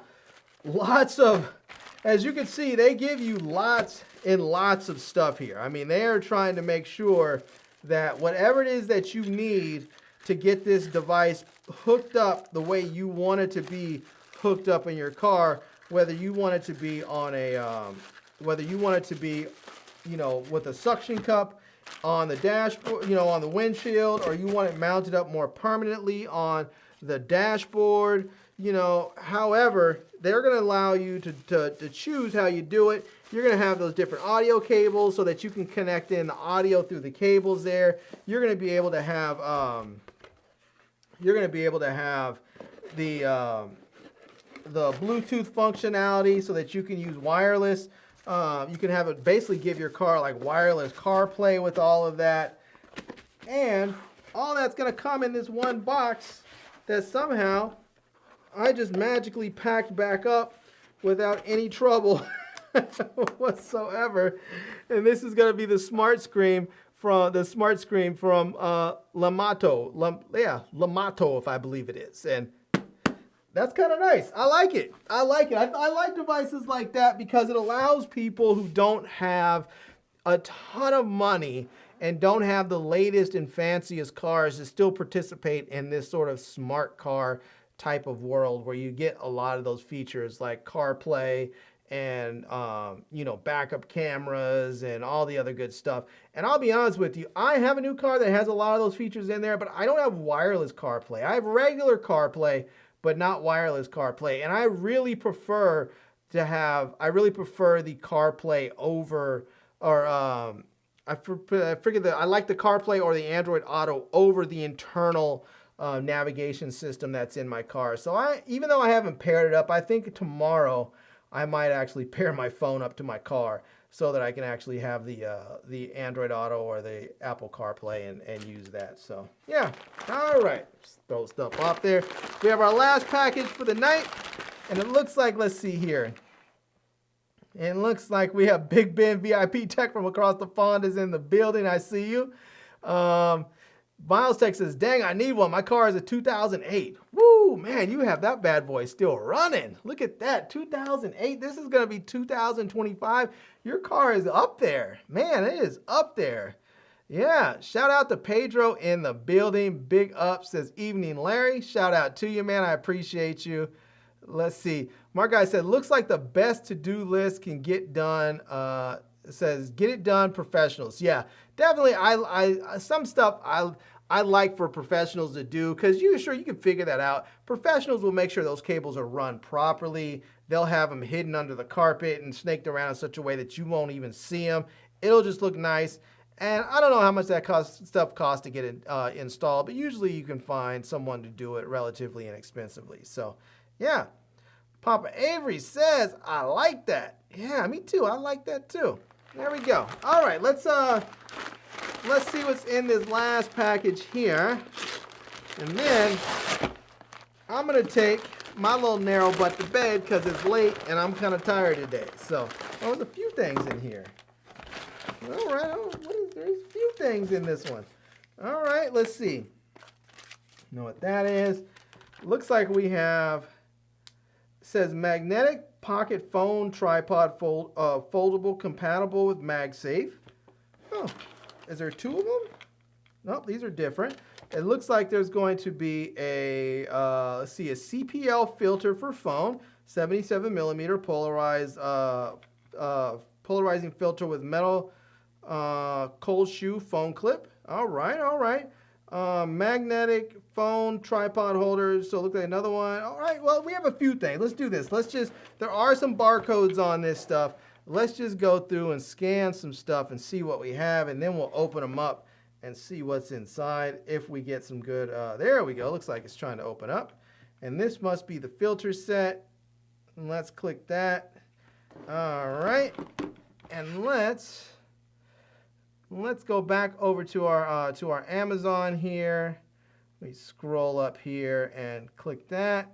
lots of, as you can see, they give you lots and lots of stuff here. I mean, they are trying to make sure that whatever it is that you need to get this device hooked up the way you want it to be hooked up in your car, whether you want it to be on a, whether you want it to be, you know, with a suction cup on the dashboard, you know, on the windshield, or you want it mounted up more permanently on the dashboard, you know, however, they're going to allow you to choose how you do it. You're going to have those different audio cables so that you can connect in the audio through the cables there. You're going to be able to have, the Bluetooth functionality so that you can use wireless. You can have it basically give your car like wireless CarPlay with all of that. And all that's going to come in this one box that somehow I just magically packed back up without any trouble whatsoever. And this is going to be the smart screen from Lamato, if I believe it is. And that's kind of nice. I like it. I like it. I like devices like that because it allows people who don't have a ton of money and don't have the latest and fanciest cars to still participate in this sort of smart car type of world where you get a lot of those features like CarPlay and you know, backup cameras and all the other good stuff. And I'll be honest with you, I have a new car that has a lot of those features in there, but I don't have wireless CarPlay. I have regular CarPlay, but not wireless CarPlay. And I really prefer the CarPlay over, or I like the CarPlay or the Android Auto over the internal navigation system that's in my car. So even though I haven't paired it up, I think tomorrow I might actually pair my phone up to my car so that I can actually have the Android Auto or the Apple CarPlay and use that. So yeah, all right, just throw stuff off there. We have our last package for the night, and it looks like, let's see here. It looks like we have Big Ben VIP Tech from across the pond is in the building. I see you. Miles Tech says, dang, I need one. My car is a 2008. Woo, man, you have that bad boy still running. Look at that, 2008. This is going to be 2025. Your car is up there. Man, it is up there. Yeah, shout out to Pedro in the building. Big up, says, evening, Larry. Shout out to you, man. I appreciate you. Let's see. Mark Guy said, looks like the best to-do list can get done. It says, get it done, professionals. Yeah, definitely. Some stuff I like for professionals to do because you can figure that out. Professionals will make sure those cables are run properly. They'll have them hidden under the carpet and snaked around in such a way that you won't even see them. It'll just look nice. And I don't know how much that stuff costs to get it installed, but usually you can find someone to do it relatively inexpensively. So, yeah. Papa Avery says, I like that. Yeah, me too. I like that too. There we go. All right, let's see what's in this last package here. And then I'm going to take my little narrow butt to bed because it's late and I'm kind of tired today. So, there's a few things in here. All right, there's a few things in this one. All right, let's see. You know what that is? Looks like we have, it says magnetic pocket phone tripod foldable compatible with MagSafe. Oh, is there two of them? Nope, these are different. It looks like there's going to be a, let's see, a CPL filter for phone, 77 millimeter polarized, polarizing filter with metal cold shoe phone clip. All right, all right. Magnetic phone tripod holders. So look at another one. All right, well, we have a few things. Let's do this. There are some barcodes on this stuff. Let's just go through and scan some stuff and see what we have, and then we'll open them up and see what's inside if we get some good, there we go. Looks like it's trying to open up. And this must be the filter set. And let's click that. All right. And let's let's go back over to our Amazon here. Let me scroll up here and click that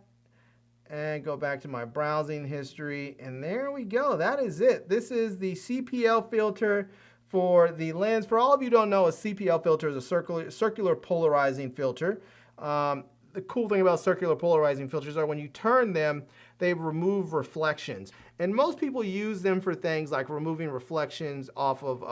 and go back to my browsing history. And there we go. That is it. This is the CPL filter for the lens. For all of you who don't know, a CPL filter is a circular polarizing filter. The cool thing about circular polarizing filters are when you turn them, they remove reflections. And most people use them for things like removing reflections off of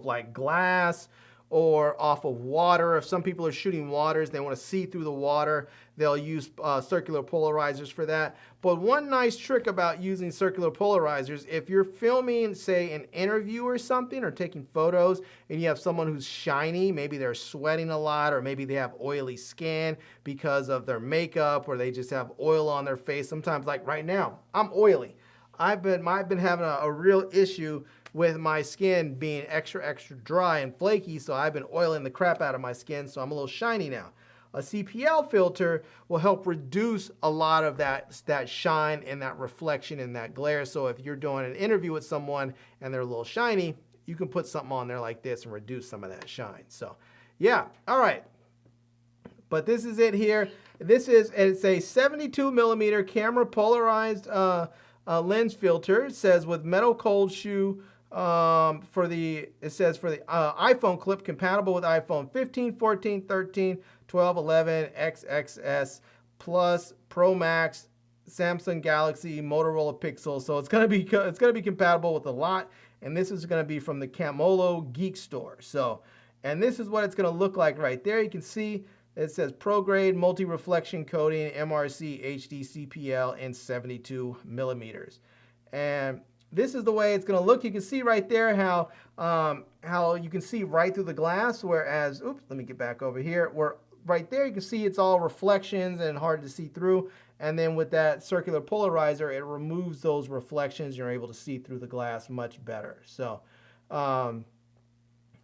like glass or off of water. If some people are shooting waters, they want to see through the water, they'll use circular polarizers for that. But one nice trick about using circular polarizers, if you're filming, say, an interview or something, or taking photos, and you have someone who's shiny, maybe they're sweating a lot, or maybe they have oily skin because of their makeup, or they just have oil on their face. Sometimes, like right now, I'm oily. I've been having a real issue with my skin being extra dry and flaky, so I've been oiling the crap out of my skin, so I'm a little shiny now. A CPL filter will help reduce a lot of that shine and that reflection and that glare. So if you're doing an interview with someone and they're a little shiny, you can put something on there like this and reduce some of that shine. So yeah, all right. But this is it here. It's a 72 millimeter camera polarized lens filter. It says with metal cold shoe for the iPhone clip, compatible with iPhone 15, 14, 13, 12, 11, XXS, Plus, Pro Max, Samsung Galaxy, Motorola Pixel. So it's gonna be compatible with a lot, and this is gonna be from the Camolo Geek Store. So, and this is what it's gonna look like right there. You can see it says Pro Grade Multi Reflection Coating, MRC HD CPL in 72 millimeters, and this is the way it's going to look. You can see right there how you can see right through the glass, whereas, oops, let me get back over here, where right there you can see it's all reflections and hard to see through. And then with that circular polarizer, it removes those reflections. You're able to see through the glass much better. So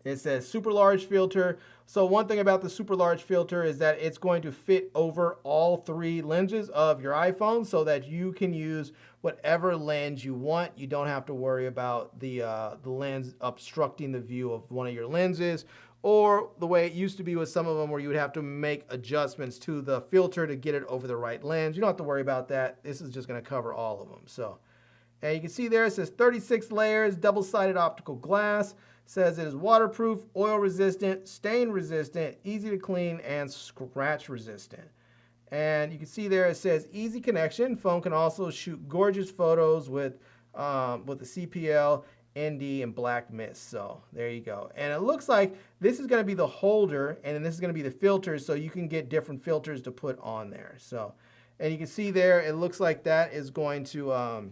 it says super large filter. So one thing about the super large filter is that it's going to fit over all three lenses of your iPhone so that you can use whatever lens you want. You don't have to worry about the lens obstructing the view of one of your lenses, or the way it used to be with some of them where you would have to make adjustments to the filter to get it over the right lens. You don't have to worry about that. This is just going to cover all of them. So, and you can see there it says 36 layers, double-sided optical glass. Says it is waterproof, oil resistant, stain resistant, easy to clean, and scratch resistant. And you can see there it says easy connection. Phone can also shoot gorgeous photos with the CPL, ND, and black mist. So there you go. And it looks like this is going to be the holder, and then this is going to be the filter, so you can get different filters to put on there. So, and you can see there it looks like that is going to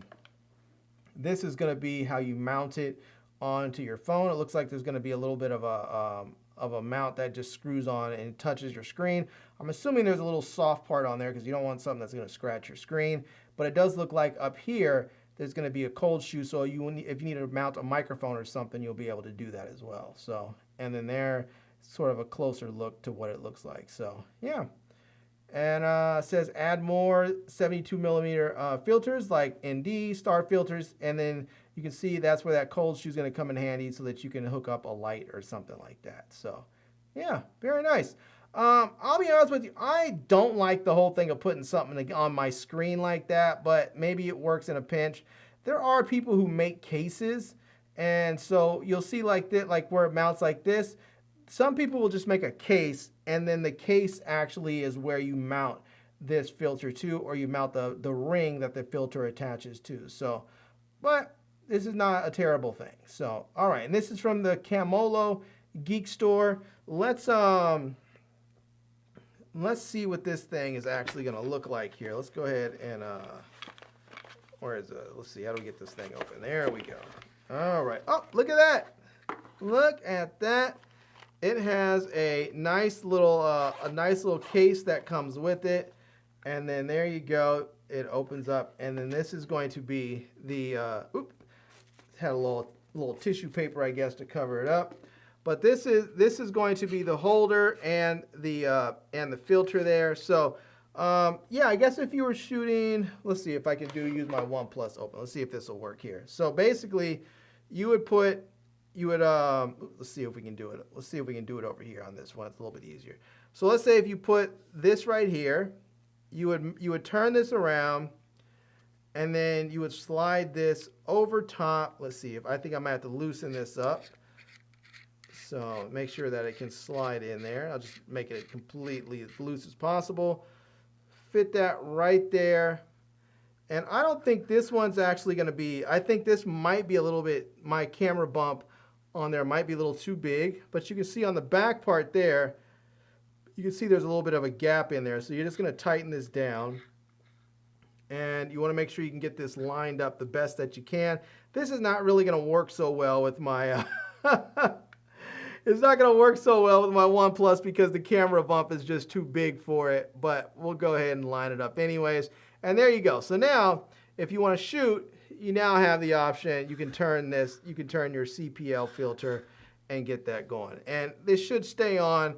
this is going to be how you mount it onto your phone. It looks like there's going to be a little bit of a mount that just screws on and touches your screen. I'm assuming there's a little soft part on there because you don't want something that's going to scratch your screen. But it does look like up here there's going to be a cold shoe, so if you need to mount a microphone or something, you'll be able to do that as well. So, and then there, sort of a closer look to what it looks like. So yeah. And it says add more 72 millimeter filters like ND, star filters, and then you can see that's where that cold shoe is going to come in handy so that you can hook up a light or something like that. So yeah, very nice. I'll be honest with you, I don't like the whole thing of putting something on my screen like that, but maybe it works in a pinch. There are people who make cases, and so you'll see like that, like where it mounts like this. Some people will just make a case, and then the case actually is where you mount this filter to, or you mount the ring that the filter attaches to. So, but this is not a terrible thing. So, all right, and this is from the Camolo Geek Store. Let's see what this thing is actually going to look like here. Let's go ahead and where is it? Let's see, how do we get this thing open? There we go. All right. Oh, look at that. Look at that. It has a nice little case that comes with it, and then there you go. It opens up, and then this is going to be the had a little tissue paper, I guess, to cover it up. But this is going to be the holder and the filter there. So yeah, I guess if you were shooting, let's see if I can use my OnePlus open. Let's see if this will work here. So basically, you would put you would, let's see if we can do it. Let's see if we can do it over here on this one. It's a little bit easier. So let's say if you put this right here, you would turn this around, and then you would slide this over top. Let's see, if I think I might have to loosen this up. So make sure that it can slide in there. I'll just make it completely as loose as possible. Fit that right there. And I don't think this one's actually going to be, I think this might be a little bit, my camera bump on there might be a little too big. But you can see on the back part there, you can see there's a little bit of a gap in there. So you're just going to tighten this down. And you want to make sure you can get this lined up the best that you can. This is not really going to work so well with my... It's not going to work so well with my OnePlus because the camera bump is just too big for it. But we'll go ahead and line it up anyways. And there you go. So now, if you want to shoot, you now have the option. You can turn this. You can turn your CPL filter and get that going. And this should stay on.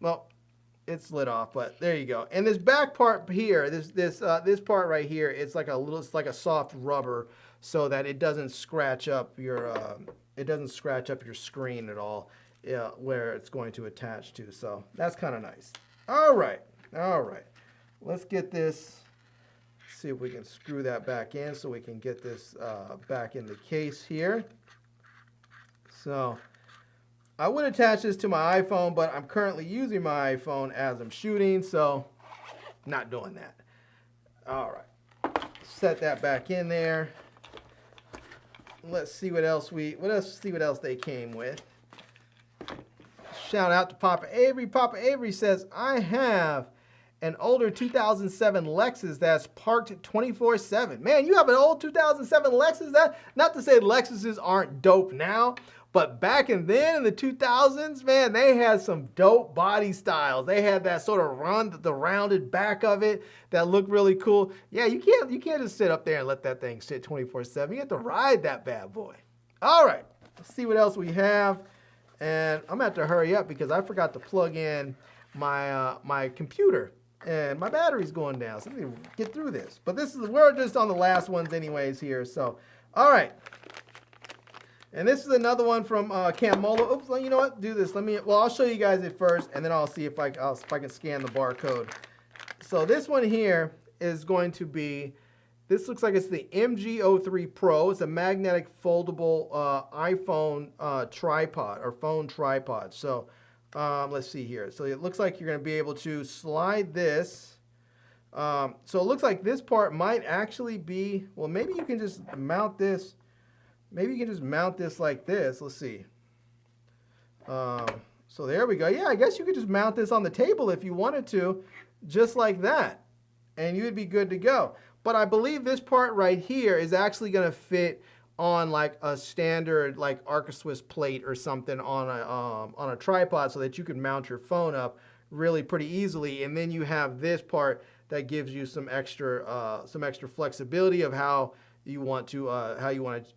Well, it's lit off, but there you go. And this back part here, this part right here, it's like a soft rubber, so that it doesn't scratch up your screen at all, where it's going to attach to. So that's kind of nice. All right. Let's get this. See if we can screw that back in so we can get this back in the case here. So I would attach this to my iPhone, but I'm currently using my iPhone as I'm shooting, so not doing that. All right, set that back in there. Let's see what else they came with. Shout out to Papa Avery. Papa Avery says, I have an older 2007 Lexus that's parked 24/7. Man, you have an old 2007 Lexus? That, not to say Lexuses aren't dope now, but back in the 2000s, man, they had some dope body styles. They had that sort of the rounded back of it that looked really cool. Yeah, you can't just sit up there and let that thing sit 24/7. You have to ride that bad boy. All right, let's see what else we have. And I'm gonna have to hurry up because I forgot to plug in my computer. And my battery's going down, so let me get through this. But we're just on the last ones anyways here. So, all right. And this is another one from Camolo. Oops, you know what? Do this. I'll show you guys it first, and then I'll see if I can scan the barcode. So this one here is going to be, this looks like it's the MG03 Pro. It's a magnetic foldable iPhone tripod or phone tripod. So let's see here. So it looks like you're going to be able to slide this. So it looks like this part might actually be, well, maybe you can just mount this. Maybe you can just mount this like this. Let's see. So there we go. Yeah, I guess you could just mount this on the table if you wanted to, just like that. And you'd be good to go. But I believe this part right here is actually going to fit on like a standard like Arca-Swiss plate or something on a tripod, so that you can mount your phone up really pretty easily. And then you have this part that gives you some extra flexibility of how you want to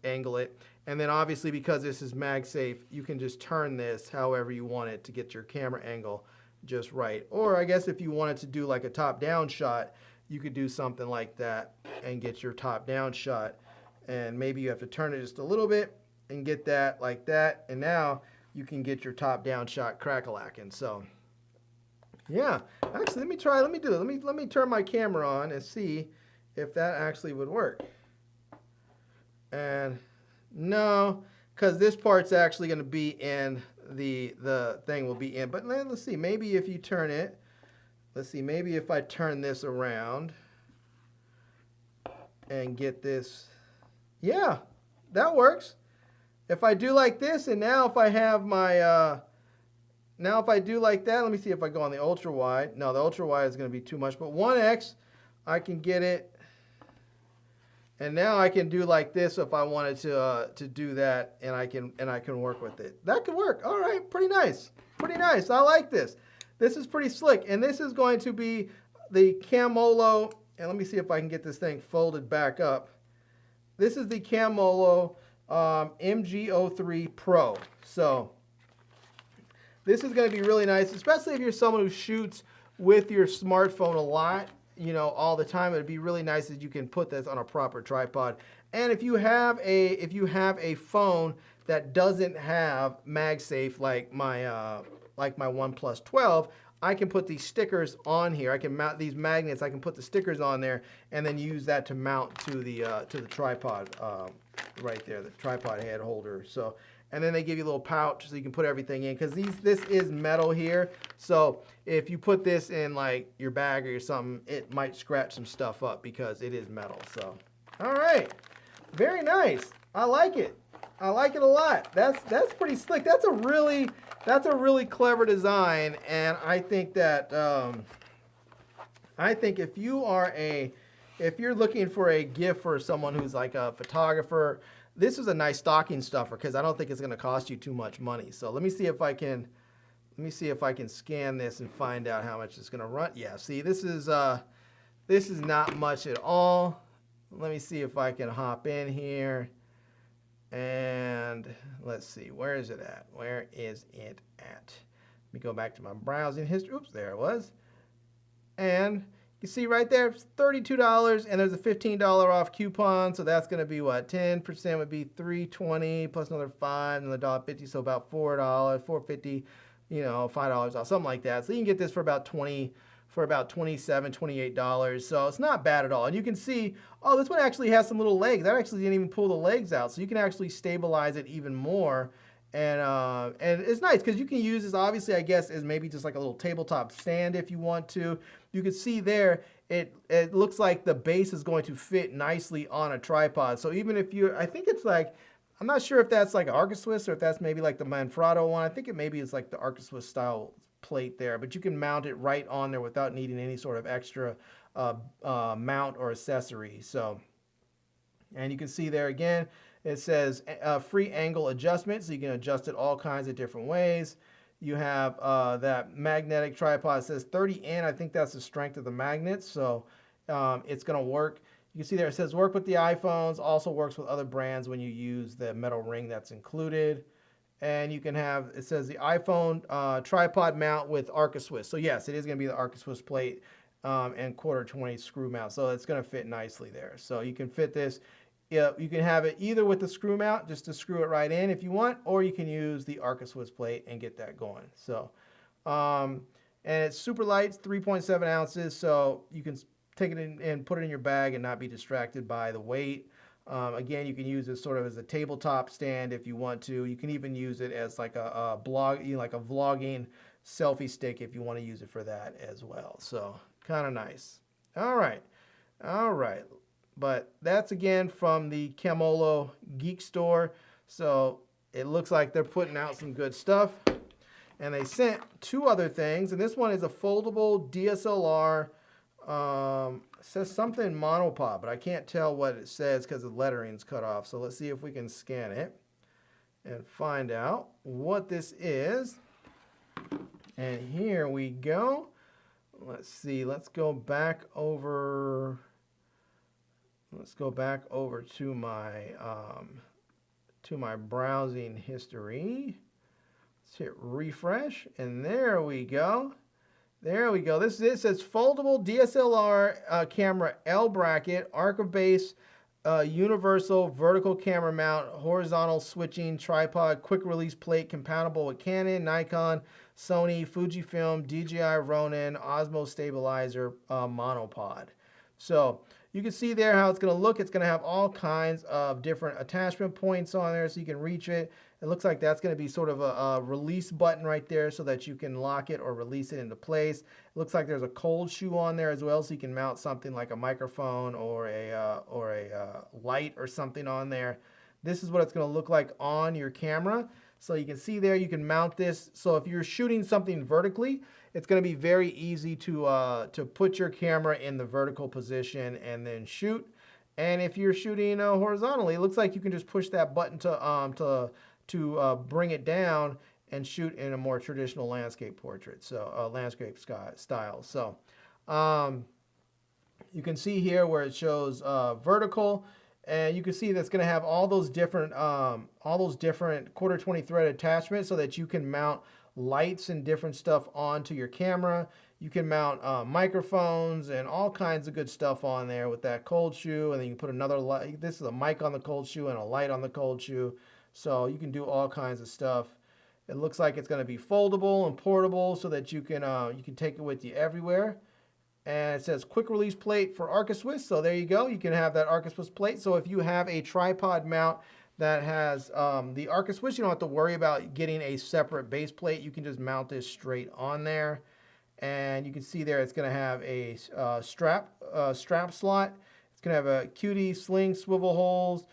angle it. And then obviously, because this is MagSafe, you can just turn this however you want it to get your camera angle just right. Or I guess if you wanted to do like a top-down shot, you could do something like that and get your top-down shot. And maybe you have to turn it just a little bit and get that like that. And now you can get your top-down shot crack-a-lacking. So yeah, actually, let me turn my camera on and see if that actually would work. And no, because this part's actually going to be in the thing will be in. But let's see, maybe if you turn it, let's see, maybe if I turn this around and get this, yeah, that works. If I do like this, and now if I have my, now if I do like that, let me see if I go on the ultra wide. No, the ultra wide is going to be too much, but 1x, I can get it. And now I can do like this if I wanted to do that, and I can work with it. That could work. All right, pretty nice. Pretty nice. I like this. This is pretty slick. And this is going to be the Camolo, and let me see if I can get this thing folded back up. This is the Camolo MG03 Pro. So this is going to be really nice, especially if you're someone who shoots with your smartphone a lot, you know, all the time. It'd be really nice that you can put this on a proper tripod. And if you have a phone that doesn't have MagSafe like my OnePlus 12, I can put these stickers on here. I can mount these magnets. I can put the stickers on there and then use that to mount to the tripod right there, the tripod head holder. So, and then they give you a little pouch so you can put everything in, because this is metal here. So if you put this in like your bag or something, it might scratch some stuff up because it is metal. So, all right, very nice. I like it. I like it a lot. That's pretty slick. That's a really clever design, and I think that if you're looking for a gift for someone who's like a photographer, this is a nice stocking stuffer, because I don't think it's going to cost you too much money. So let me see if I can scan this and find out how much it's going to run. Yeah, see, this is not much at all. Let me see if I can hop in here. And let's see, where is it at? Where is it at? Let me go back to my browsing history. Oops, there it was. And you see right there, it's $32, and there's a $15 off coupon. So that's going to be what? 10% would be $3.20 plus another $5, another $1.50, so about $4, $4.50, you know, $5 off, something like that. So you can get this for about $27, $28. So it's not bad at all. And you can see, oh, this one actually has some little legs. I actually didn't even pull the legs out. So you can actually stabilize it even more. And it's nice because you can use this, obviously, I guess, as maybe just like a little tabletop stand if you want to. You can see there, it looks like the base is going to fit nicely on a tripod. So even if I think it's like, I'm not sure if that's like an Arca Swiss or if that's maybe like the Manfrotto one. I think it maybe is like the Arca Swiss style plate there, but you can mount it right on there without needing any sort of extra mount or accessory. So, and you can see there again, it says free angle adjustment, so you can adjust it all kinds of different ways. You have that magnetic tripod. It says 30N. I think that's the strength of the magnet, so it's going to work. You can see there it says work with the iPhones, also works with other brands when you use the metal ring that's included. And you can have, it says the iPhone tripod mount with Arca Swiss. So yes, it is going to be the Arca Swiss plate and 1/4-20 screw mount. So it's going to fit nicely there. So you can fit this. Yeah, you can have it either with the screw mount, just to screw it right in if you want, or you can use the Arca Swiss plate and get that going. So, and it's super light, it's 3.7 ounces, so you can take it in and put it in your bag and not be distracted by the weight. Again, you can use it sort of as a tabletop stand if you want to. You can even use it as like a vlogging selfie stick if you want to use it for that as well. So, kind of nice. All right. But that's again from the Camolo Geek Store. So it looks like they're putting out some good stuff. And they sent two other things. And this one is a foldable DSLR. It says something monopod, but I can't tell what it says because the lettering's cut off. So let's see if we can scan it and find out what this is. And here we go. Let's see. Let's go back over. Let's go back over to my browsing history. Let's hit refresh, and there we go. There we go. This is it. Says foldable DSLR camera L bracket, Arca base, universal vertical camera mount, horizontal switching tripod, quick release plate, compatible with Canon, Nikon, Sony, Fujifilm, DJI, Ronin, Osmo stabilizer, monopod. So you can see there how it's going to look. It's going to have all kinds of different attachment points on there so you can reach it. It looks like that's going to be sort of a release button right there so that you can lock it or release it into place. It looks like there's a cold shoe on there as well, so you can mount something like a microphone or a light or something on there. This is what it's going to look like on your camera. So you can see there you can mount this. So if you're shooting something vertically, it's going to be very easy to put your camera in the vertical position and then shoot. And if you're shooting horizontally, it looks like you can just push that button to bring it down and shoot in a more traditional landscape portrait, so landscape style. So you can see here where it shows vertical, and you can see that's going to have all those different 1/4-20 thread attachments so that you can mount lights and different stuff onto your camera. You can mount microphones and all kinds of good stuff on there with that cold shoe, and then you can put another light. This is a mic on the cold shoe and a light on the cold shoe. So you can do all kinds of stuff. It looks like it's going to be foldable and portable so that you can take it with you everywhere. And it says quick release plate for Arca Swiss. So there you go. You can have that Arca Swiss plate. So if you have a tripod mount that has the Arca Swiss, you don't have to worry about getting a separate base plate. You can just mount this straight on there. And you can see there it's going to have a strap slot. It's going to have a QD sling swivel holes,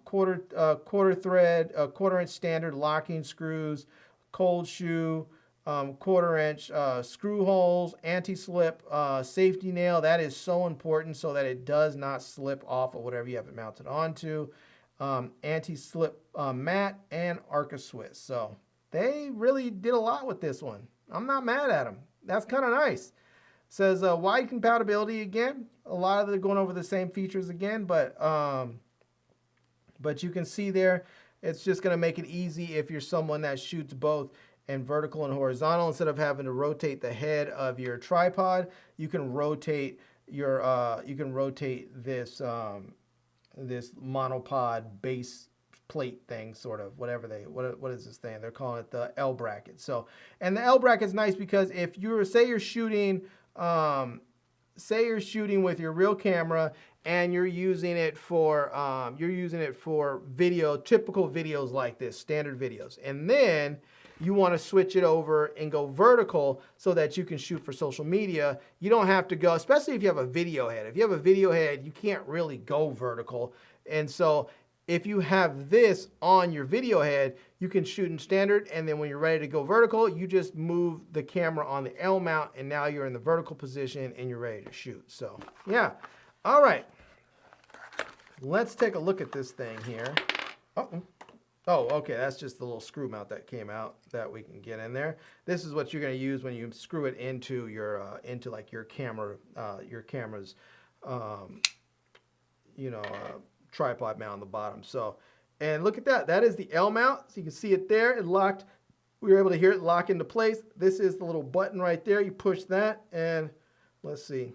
quarter thread, quarter-inch standard locking screws, cold shoe, quarter-inch screw holes, anti-slip safety nail. That is so important so that it does not slip off of whatever you have it mounted onto. Anti-slip mat, and Arca Swiss. So they really did a lot with this one. I'm not mad at them. That's kind of nice. It says wide compatibility again. A lot of it going over the same features again, but you can see there, it's just going to make it easy if you're someone that shoots both in vertical and horizontal. Instead of having to rotate the head of your tripod, you can rotate your this this monopod base plate thing, sort of, whatever what is this thing? They're calling it the L bracket. So, and the L bracket is nice because if you're, say you're shooting with your real camera and you're using it for video, typical videos like this, standard videos, and then you want to switch it over and go vertical so that you can shoot for social media, you don't have to go, especially if you have a video head. If you have a video head, you can't really go vertical. And so if you have this on your video head, you can shoot in standard, and then when you're ready to go vertical, you just move the camera on the L mount, and now you're in the vertical position and you're ready to shoot. So yeah. All right. Let's take a look at this thing here. Oh, okay, that's just the little screw mount that came out that we can get in there. This is what you're going to use when you screw it into your like your camera's tripod mount on the bottom. So, and look at that. That is the L mount. So you can see it there. It locked. We were able to hear it lock into place. This is the little button right there. You push that, and let's see.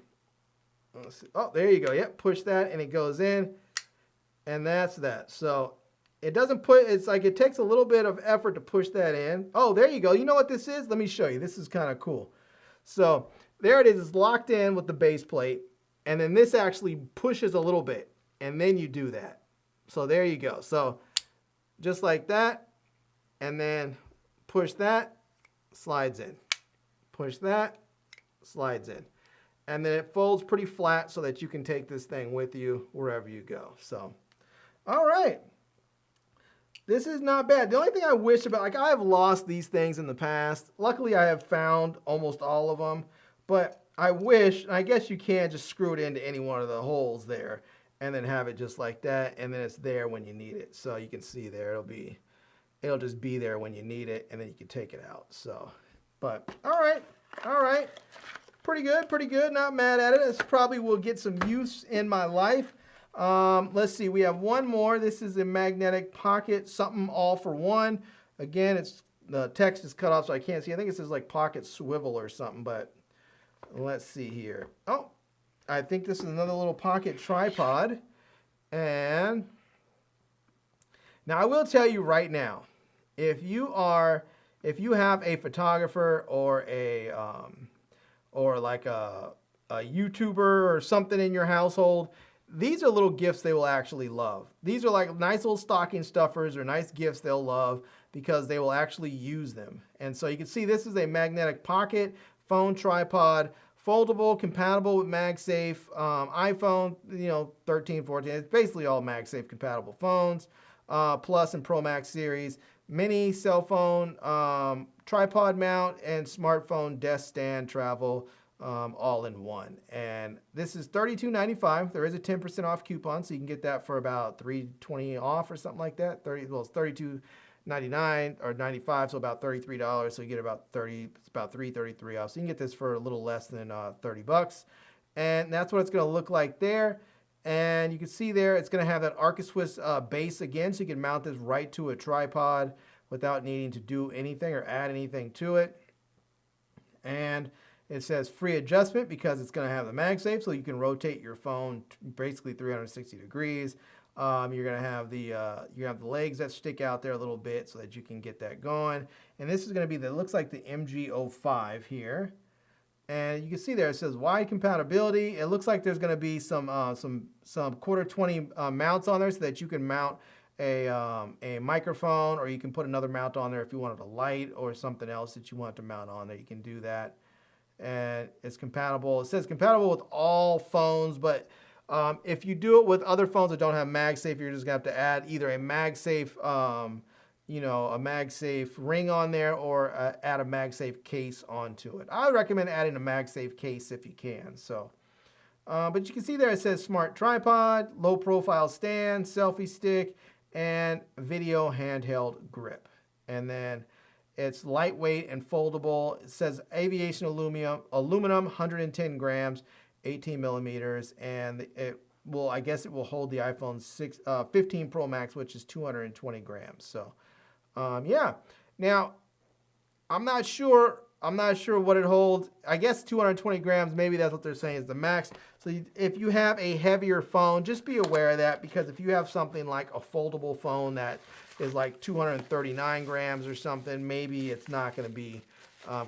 Oh, there you go. Yep, push that, and it goes in, and that's that. So it doesn't put, it's like it takes a little bit of effort to push that in. Oh, there you go. You know what this is? Let me show you. This is kind of cool. So there it is. It's locked in with the base plate. And then this actually pushes a little bit. And then you do that. So there you go. So just like that. And then push that, slides in. Push that, slides in. And then it folds pretty flat so that you can take this thing with you wherever you go. So, all right. This is not bad. The only thing I wish about, like, I have lost these things in the past. Luckily, I have found almost all of them. But I wish, and I guess you can just screw it into any one of the holes there and then have it just like that. And then it's there when you need it. So you can see there, it'll just be there when you need it, and then you can take it out. So, but all right. Pretty good. Not mad at it. This probably will get some use in my life. Let's see, we have one more. This is a magnetic pocket, something all for one. Again, the text is cut off, so I can't see. I think it says like pocket swivel or something, but let's see here. Oh, I think this is another little pocket tripod. And now I will tell you right now, if you have a photographer or like a YouTuber or something in your household, these are little gifts they will actually love. These are like nice little stocking stuffers or nice gifts they'll love because they will actually use them. And so you can see this is a magnetic pocket phone tripod, foldable, compatible with MagSafe, iPhone, 13, 14. It's basically all MagSafe compatible phones, Plus and Pro Max series, mini cell phone, tripod mount, and smartphone desk stand travel. All in one. And this is $32.95. There is a 10% off coupon, so you can get that for about $3.20 off or something like that. It's $32.99 or $95, so about $33. So you get about $3.33 off. So you can get this for a little less than $30. And that's what it's going to look like there. And you can see there, it's going to have that Arca Swiss base again, so you can mount this right to a tripod without needing to do anything or add anything to it. And it says free adjustment because it's going to have the MagSafe, so you can rotate your phone basically 360 degrees. You're gonna have the legs that stick out there a little bit so that you can get that going. And this is gonna be looks like the MG05 here. And you can see there it says wide compatibility. It looks like there's going to be some quarter 20 mounts on there so that you can mount a microphone, or you can put another mount on there if you wanted a light or something else that you want to mount on there. You can do that. And it's compatible. It says compatible with all phones, but if you do it with other phones that don't have MagSafe, you're just going to have to add either a MagSafe a MagSafe ring on there, or add a MagSafe case onto it. I would recommend adding a MagSafe case if you can. So, but you can see there it says smart tripod, low profile stand, selfie stick, and video handheld grip. And then it's lightweight and foldable. It says aviation aluminum, 110 grams, 18 millimeters, and I guess it will hold the iPhone 15 Pro Max, which is 220 grams. So. Yeah. Now, I'm not sure what it holds. I guess 220 grams, maybe that's what they're saying is the max. So if you have a heavier phone, just be aware of that, because if you have something like a foldable phone that is like 239 grams or something, maybe it's not going to be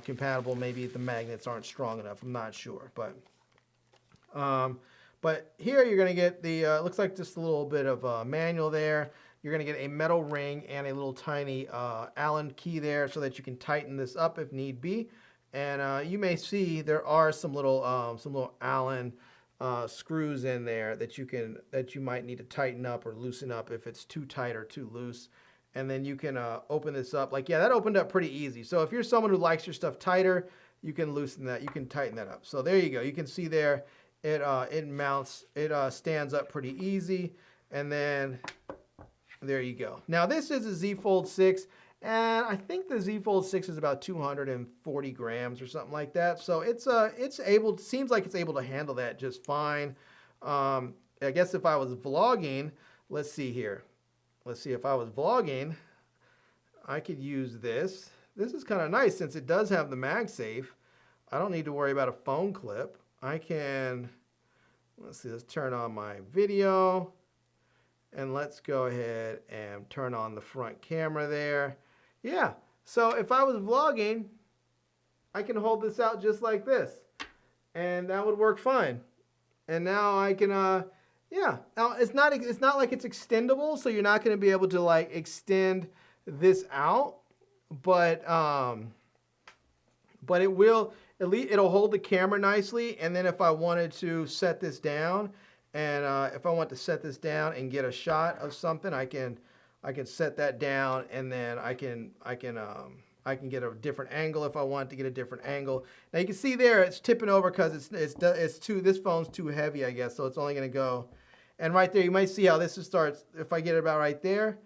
compatible. Maybe the magnets aren't strong enough. I'm not sure. But here you're going to get the, looks like just a little bit of a manual there. You're going to get a metal ring and a little tiny Allen key there so that you can tighten this up if need be. And you may see there are some little Allen screws in there that you might need to tighten up or loosen up if it's too tight or too loose. And then you can open this up. Like, yeah, that opened up pretty easy. So if you're someone who likes your stuff tighter, you can loosen that. You can tighten that up. So there you go. You can see there it mounts. It stands up pretty easy. And then there you go. Now this is a Z Fold 6, and I think the Z Fold 6 is about 240 grams or something like that. So seems like it's able to handle that just fine. I guess if I was vlogging, let's see here. Let's see, if I was vlogging, I could use this. This is kind of nice since it does have the MagSafe. I don't need to worry about a phone clip. I can, let's see, let's turn on my video. And let's go ahead and turn on the front camera there. Yeah, so if I was vlogging, I can hold this out just like this. And that would work fine. And now I can, yeah. Now it's not like it's extendable, so you're not going to be able to like extend this out. But it will, at least it'll hold the camera nicely. And then if I wanted to set this down, and if I want to set this down and get a shot of something, I can set that down, and then I can get a different angle if I want to get a different angle. Now you can see there it's tipping over because this phone's too heavy, I guess, so it's only going to go. And right there, you might see how this starts. If I get it about right there,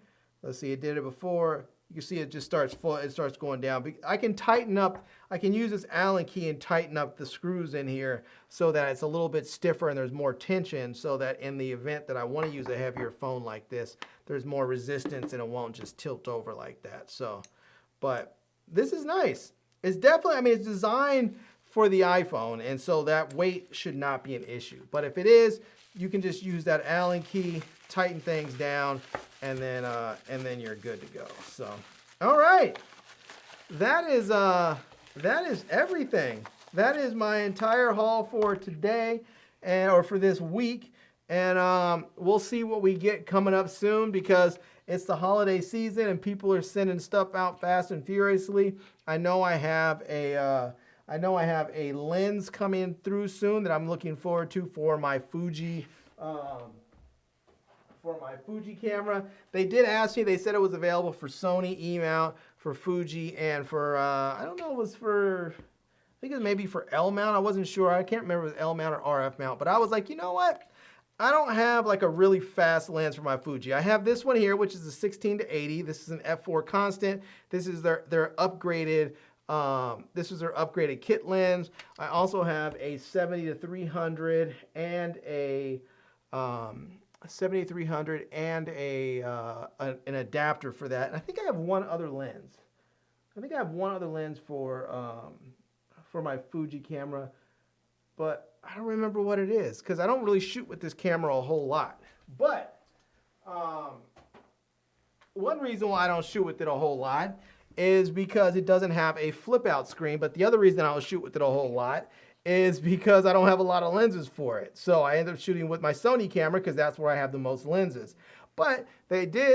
let's see, it did it before. You can see it just starts full. It starts going down. I can tighten up. I can use this Allen key and tighten up the screws in here so that it's a little bit stiffer and there's more tension, so that in the event that I want to use a heavier phone like this, there's more resistance and it won't just tilt over like that. So, but this is nice. It's definitely, I mean, it's designed for the iPhone, and so that weight should not be an issue. But if it is, you can just use that Allen key, tighten things down, and then you're good to go. So, all right, that is everything. That is my entire haul for today, or for this week. And we'll see what we get coming up soon, because it's the holiday season and people are sending stuff out fast and furiously. I know I have a lens coming through soon that I'm looking forward to for my Fuji. For my Fuji camera. They did ask me, they said it was available for Sony E-mount, for Fuji, and for, I don't know, it was for, I think it was maybe for L-mount. I wasn't sure. I can't remember if it was L-mount or RF mount, but I was like, you know what? I don't have like a really fast lens for my Fuji. I have this one here, which is a 16-80. This is an f4 constant. This is their upgraded, this is their upgraded kit lens. I also have a 70-300 and a, 7300 and an adapter for that. And I think I have one other lens. I think I have one other lens for my Fuji camera, but I don't remember what it is because I don't really shoot with this camera a whole lot. But One reason why I don't shoot with it a whole lot is because it doesn't have a flip out screen. But the other reason I don't shoot with it a whole lot is because I don't have a lot of lenses for it. So I end up shooting with my Sony camera because that's where I have the most lenses. But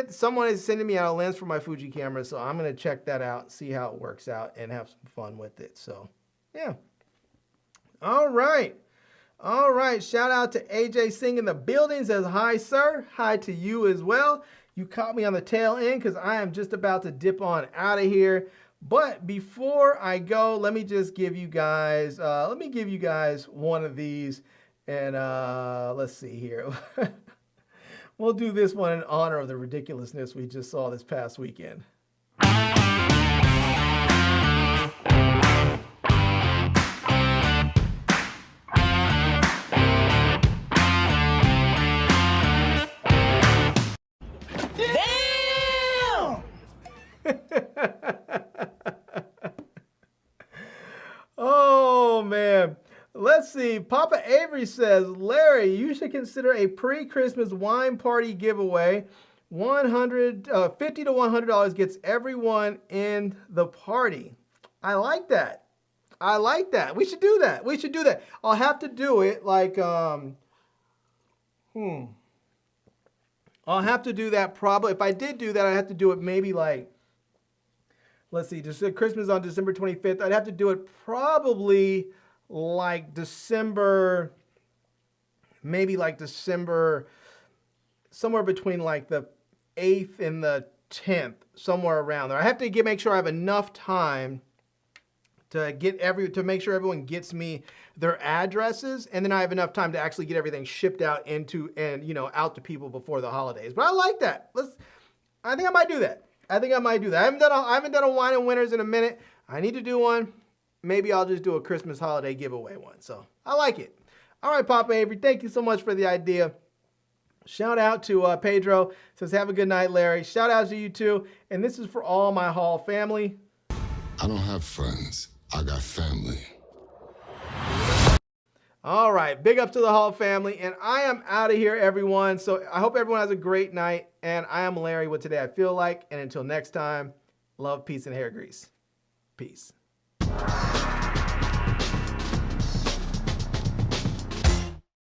someone is sending me out a lens for my Fuji camera, so I'm gonna check that out, see how it works out, and have some fun with it. So, yeah. All right. Shout out to AJ Singh in the building. Says, hi, sir. Hi to you as well. You caught me on the tail end because I am just about to dip on out of here. But before I go, let me just give you guys, one of these. And let's see here. We'll do this one in honor of the ridiculousness we just saw this past weekend. Damn! Oh, man. Let's see. Papa Avery says, Larry, you should consider a pre-Christmas wine party giveaway. $50 to $100 gets everyone in the party. I like that. We should do that. I'll have to do it like, I'll have to do that probably. If I did do that, I'd have to do it maybe like, let's see, just Christmas on December 25th. I'd have to do it probably like December, somewhere between like the 8th and the 10th, somewhere around there. I have to make sure I have enough time to make sure everyone gets me their addresses, and then I have enough time to actually get everything shipped out out to people before the holidays. But I like that. I think I might do that. I haven't done a wine and winners in a minute. I need to do one. Maybe I'll just do a Christmas holiday giveaway one. So I like it. All right, Papa Avery, thank you so much for the idea. Shout out to Pedro. Says, have a good night, Larry. Shout out to you too. And this is for all my Hall family. I don't have friends. I got family. All right, big up to the Hall family. And I am out of here, everyone. So I hope everyone has a great night. And I am Larry with Today I Feel Like. And until next time, love, peace, and hair grease. Peace.